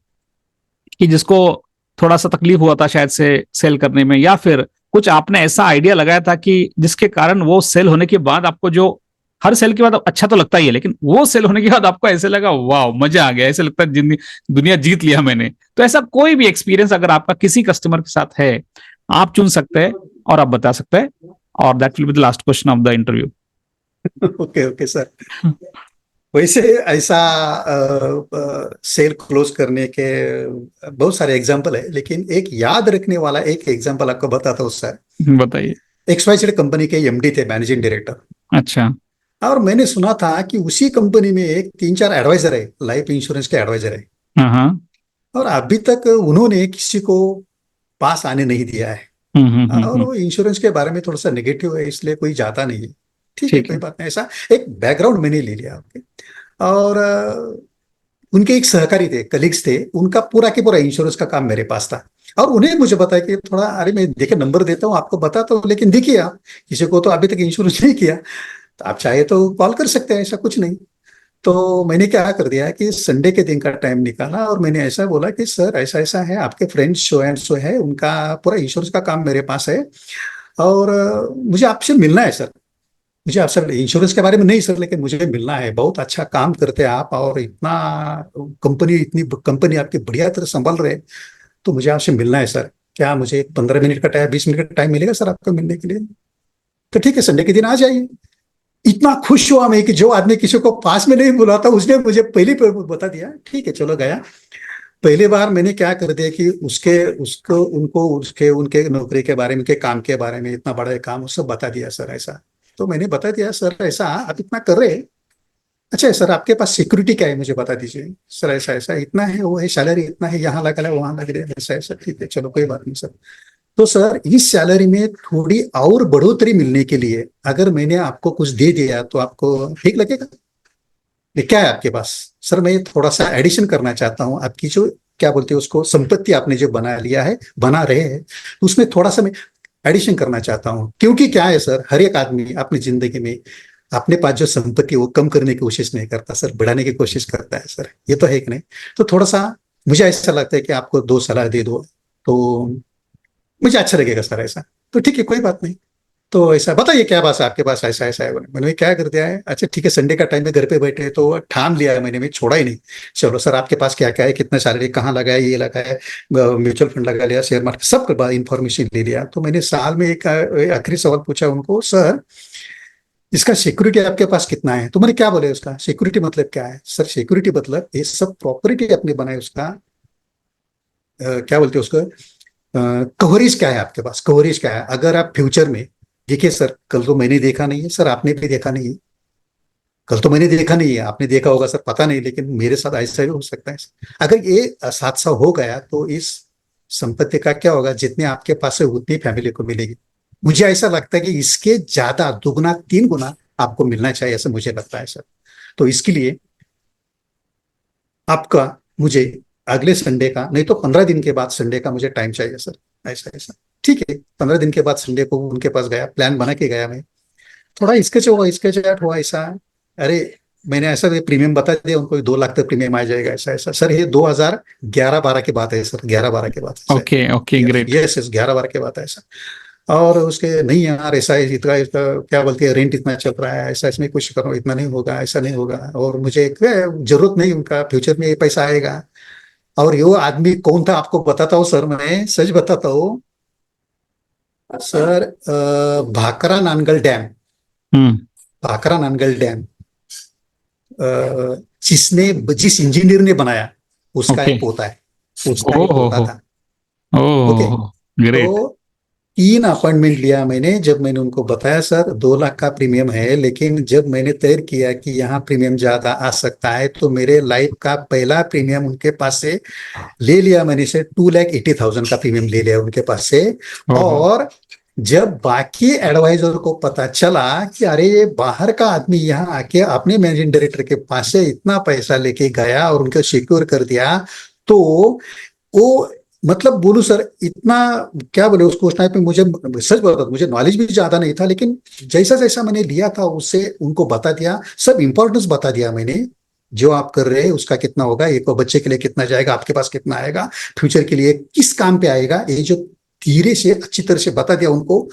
कि जिसको थोड़ा सा तकलीफ हुआ था शायद से सेल करने में, या फिर कुछ आपने ऐसा आइडिया लगाया था कि जिसके कारण वो सेल होने के बाद आपको, जो हर सेल के बाद अच्छा तो लगता ही है, लेकिन वो सेल होने के बाद आपको ऐसे लगा वाह मजा आ गया, ऐसे लगता है दुनिया जीत लिया मैंने। तो ऐसा कोई भी एक्सपीरियंस अगर आपका किसी कस्टमर के साथ है, आप चुन सकते हैं और आप बता सकते हैं। और that will be the last question of the interview. Okay okay sir. वैसे ऐसा सेल क्लोज करने के बहुत सारे एग्जांपल है, लेकिन एक याद रखने वाला एक एग्जांपल आपको बताता हूँ सर। बताइए। XYZ कंपनी के एमडी थे, मैनेजिंग डायरेक्टर। अच्छा। और मैंने सुना था कि उसी कंपनी में एक 3 4 एडवाइजर है, लाइफ इंश्योरेंस के एडवाइजर है। हाँ हाँ। और अभी तक उन्होंने किसी को पास आने नहीं दिया है। और वो इंश्योरेंस के बारे में थोड़ा सा नेगेटिव है, इसलिए कोई जाता नहीं है। ठीक है, ठीक कोई है। बात नहीं। ऐसा एक बैकग्राउंड मैंने ले लिया आपके। और उनके एक सहकारी थे, कलीग्स थे, उनका पूरा के पूरा इंश्योरेंस का काम मेरे पास था। और उन्हें मुझे बताया कि थोड़ा, अरे मैं देखिए नंबर देता हूँ आपको, बताता हूँ, लेकिन देखिए आप किसी को तो अभी तक इंश्योरेंस नहीं किया, तो आप चाहे तो कॉल कर सकते हैं, ऐसा कुछ नहीं। तो मैंने क्या कर दिया कि संडे के दिन का टाइम निकाला और मैंने ऐसा बोला कि सर ऐसा ऐसा है, आपके फ्रेंड शो एंड शो है, उनका पूरा इंश्योरेंस का काम मेरे पास है, और मुझे आपसे मिलना है सर। मुझे आपसे इंश्योरेंस के बारे में नहीं सर, लेकिन मुझे मिलना है। बहुत अच्छा काम करते हैं आप, और इतना इतनी कंपनी आपकी बढ़िया तरह संभाल रहे हैं, तो मुझे आपसे मिलना है सर। क्या मुझे 15 मिनट का टाइम, 20 मिनट का टाइम मिलेगा सर आपको मिलने के लिए? तो ठीक है, संडे के दिन आ जाइए। इतना खुश हुआ मैं कि जो आदमी किसी को पास में नहीं बुलाता, उसने मुझे पहले बता दिया। ठीक है, चलो गया। पहली बार मैंने क्या कर दिया कि उसके उसको उनको उसके उनके नौकरी के बारे में, उनके काम के बारे में, इतना बड़ा काम, वो सब बता दिया सर ऐसा। तो मैंने बता दिया सर ऐसा आप इतना कर रहे हैं, अच्छा सर आपके पास सिक्योरिटी क्या है मुझे बता दीजिए सर, ऐसा ऐसा इतना है, वो है, सैलरी इतना है, यहाँ लगा है वहां लग रहा है, ऐसा ऐसा। ठीक है, चलो कोई बात नहीं सर। तो सर इस सैलरी में थोड़ी और बढ़ोतरी मिलने के लिए अगर मैंने आपको कुछ दे दिया तो आपको ठीक लगेगा? ये क्या है आपके पास? सर मैं थोड़ा सा एडिशन करना चाहता हूँ, आपकी जो क्या बोलते हैं उसको, संपत्ति आपने जो बना लिया है, बना रहे हैं, उसमें थोड़ा सा मैं एडिशन करना चाहता हूँ। क्योंकि क्या है सर, हर एक आदमी अपनी जिंदगी में अपने पास जो संपत्ति वो कम करने की कोशिश नहीं करता सर, बढ़ाने की कोशिश करता है सर, ये तो है कि नहीं? तो थोड़ा सा मुझे ऐसा लगता है कि आपको 2 सलाह दे दो। तो मुझे अच्छा लगेगा सर ऐसा। तो ठीक है, कोई बात नहीं। तो ऐसा बताइए क्या बात है आपके पास, ऐसा ऐसा है। मैंने क्या कर दिया है, अच्छा ठीक है, संडे का टाइम में घर पे बैठे तो ठान लिया है मैंने, मैं छोड़ा ही नहीं। चलो सर आपके पास क्या क्या है, कितना सैलरी, कहाँ लगा है, ये लगा है, म्यूचुअल फंड लगा लिया, शेयर मार्केट, सब इंफॉर्मेशन ले लिया। तो मैंने साल में एक आखिरी सवाल पूछा उनको, सर इसका सिक्योरिटी आपके पास कितना है। तो मैंने क्या बोले, उसका सिक्योरिटी मतलब क्या है सर, सिक्योरिटी मतलब ये सब प्रॉपर्टी अपनी बनाए, उसका क्या बोलते हैं उसको, कवरेज क्या है आपके पास, कवरेज क्या है अगर आप फ्यूचर में। देखिए सर, कल तो मैंने देखा नहीं है सर, आपने भी देखा नहीं है, कल तो मैंने देखा नहीं है, आपने देखा होगा सर पता नहीं, लेकिन मेरे साथ ऐसा ही हो सकता है। अगर ये हादसा हो गया तो इस संपत्ति का क्या होगा, जितने आपके पास है उतनी फैमिली को मिलेगी। मुझे ऐसा लगता है कि इसके ज्यादा, दुगना 3 गुना आपको मिलना चाहिए, ऐसा मुझे लगता है सर। तो इसके लिए आपका, मुझे अगले संडे का, नहीं तो 15 दिन के बाद संडे का मुझे टाइम चाहिए सर। ऐसा ऐसा ठीक है, 15 दिन के बाद संडे को उनके पास गया, प्लान बना के गया मैं। थोड़ा स्केच हुआ, स्केच आउट हुआ ऐसा। अरे मैंने ऐसा प्रीमियम बता दिया उनको, 2 लाख तक प्रीमियम आ जाएगा, ऐसा ऐसा सर। ये 2011-12 की बात है सर, 11-12 की बात है okay okay, sir. Great. Yes yes, 11-12 की बात है ऐसा। और उसके नहीं यार, ऐसा है, इतना इसका क्या बोलते हैं, रेंट इतना चल रहा है, ऐसा इसमें कुछ करो, इतना नहीं होगा, ऐसा नहीं होगा, और मुझे जरूरत नहीं, उनका फ्यूचर में ये पैसा आएगा। और ये आदमी कौन था आपको बताता हूँ सर, मैं सच बताता हूँ सर। भाकरा नानगल डैम, हम्म। भाकरा नानगल डैम, जिसने, जिस इंजीनियर ने बनाया, उसका ओके। एक पोता है, उसका एक ओह पोता हो। था। ओके। ओह, ग्रेट। तो 3 अपॉइंटमेंट लिया मैंने, जब मैंने उनको बताया सर 2 लाख का प्रीमियम है, लेकिन जब मैंने तय किया कि यहाँ प्रीमियम ज्यादा आ सकता है, तो मेरे लाइफ का पहला प्रीमियम उनके पास से ले लिया मैंने, से 2,80,000 का प्रीमियम ले लिया उनके पास से। ओहो। और जब बाकी एडवाइजर को पता चला कि अरे ये बाहर का आदमी यहाँ आके अपने मैनेजिंग डायरेक्टर के पास से इतना पैसा लेके गया और उनको सिक्योर कर दिया, तो वो, मतलब बोलूं सर, इतना क्या बोले उसको, उस टाइम पे मुझे सच बता, मुझे नॉलेज भी ज्यादा नहीं था, लेकिन जैसा जैसा मैंने लिया था उससे उनको बता दिया, सब इंपॉर्टेंस बता दिया मैंने। जो आप कर रहे हैं उसका कितना होगा, एक बच्चे के लिए कितना जाएगा, आपके पास कितना आएगा, फ्यूचर के लिए किस काम पे आएगा, ये जो धीरे से अच्छी तरह से बता दिया उनको।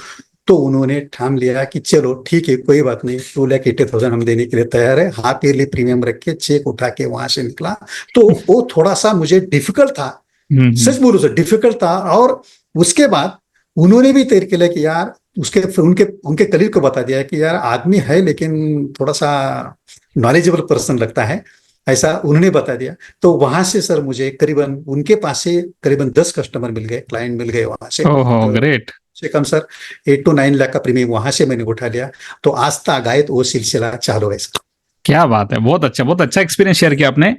तो उन्होंने ठान लिया कि चलो ठीक है, कोई बात नहीं, 2,80,000 हम देने के लिए तैयार है। हाफ ईयरली प्रीमियम रख के चेक उठा के वहां से निकला। तो वो थोड़ा सा मुझे डिफिकल्ट था, हम्म। सच बोलो सर, डिफिकल्ट था। और उसके बाद उन्होंने भी तय किया कि यार, उसके उनके उनके कलीग को बता दिया कि यार आदमी है लेकिन थोड़ा सा नॉलेजेबल पर्सन लगता है, ऐसा उन्होंने बता दिया। तो वहां से सर मुझे करीबन उनके पास से करीबन 10 कस्टमर मिल गए, क्लाइंट मिल गए वहां से। ओहो, तो ग्रेट। से कम सर 8 to 9 लाख का प्रीमियम वहां से मैंने उठा लिया। तो आज तक आए तो वो सिलसिला चालू है सर। क्या बात है, बहुत अच्छा एक्सपीरियंस शेयर किया आपने।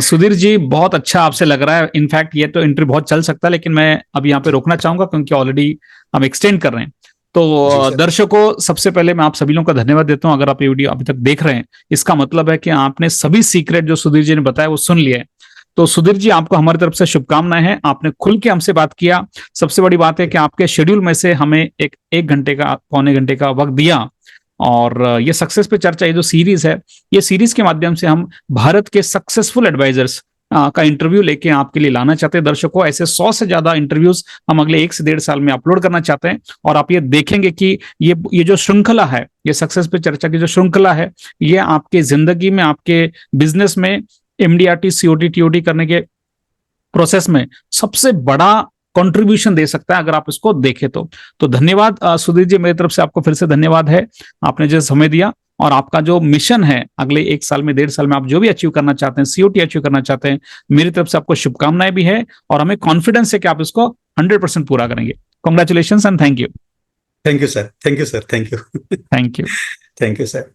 सुधीर जी, बहुत अच्छा आपसे लग रहा है। इनफैक्ट ये तो इंटरव्यू बहुत चल सकता है, लेकिन मैं अब यहाँ पे रोकना चाहूंगा क्योंकि ऑलरेडी हम एक्सटेंड कर रहे हैं। तो जी सर। दर्शकों, सबसे पहले मैं आप सभी लोगों का धन्यवाद देता हूं। अगर आप ये वीडियो अभी तक देख रहे हैं, इसका मतलब है कि आपने सभी सीक्रेट जो सुधीर जी ने बताया वो सुन लिया है। तो सुधीर जी, आपको हमारी तरफ से शुभकामनाएं हैं। आपने खुल के हमसे बात किया। सबसे बड़ी बात है कि आपके शेड्यूल में से हमें एक घंटे का, पौने घंटे का वक्त दिया। और ये सक्सेस पे चर्चा, ये जो सीरीज है, ये सीरीज के माध्यम से हम भारत के सक्सेसफुल एडवाइजर्स का इंटरव्यू लेके आपके लिए लाना चाहते हैं। दर्शकों, ऐसे 100 से ज्यादा इंटरव्यूज हम अगले 1 से 1.5 साल में अपलोड करना चाहते हैं। और आप ये देखेंगे कि ये जो श्रृंखला है, ये सक्सेस पे चर्चा की जो श्रृंखला है, ये आपके जिंदगी में, आपके बिजनेस में, एमडीआरटी, सीओटी, टीओटी करने के प्रोसेस में सबसे बड़ा कंट्रीब्यूशन दे सकता है, अगर आप इसको देखें तो धन्यवाद सुधीर जी, मेरी तरफ से आपको फिर से धन्यवाद है। आपने जो समय दिया, और आपका जो मिशन है अगले 1 साल में, 1.5 साल में आप जो भी अचीव करना चाहते हैं, सीओटी अचीव करना चाहते हैं, मेरी तरफ से आपको शुभकामनाएं भी है। और हमें कॉन्फिडेंस है कि आप इसको 100% पूरा करेंगे। Congratulation and thank you. Thank you sir, thank you sir, thank you. Thank you. Thank you sir.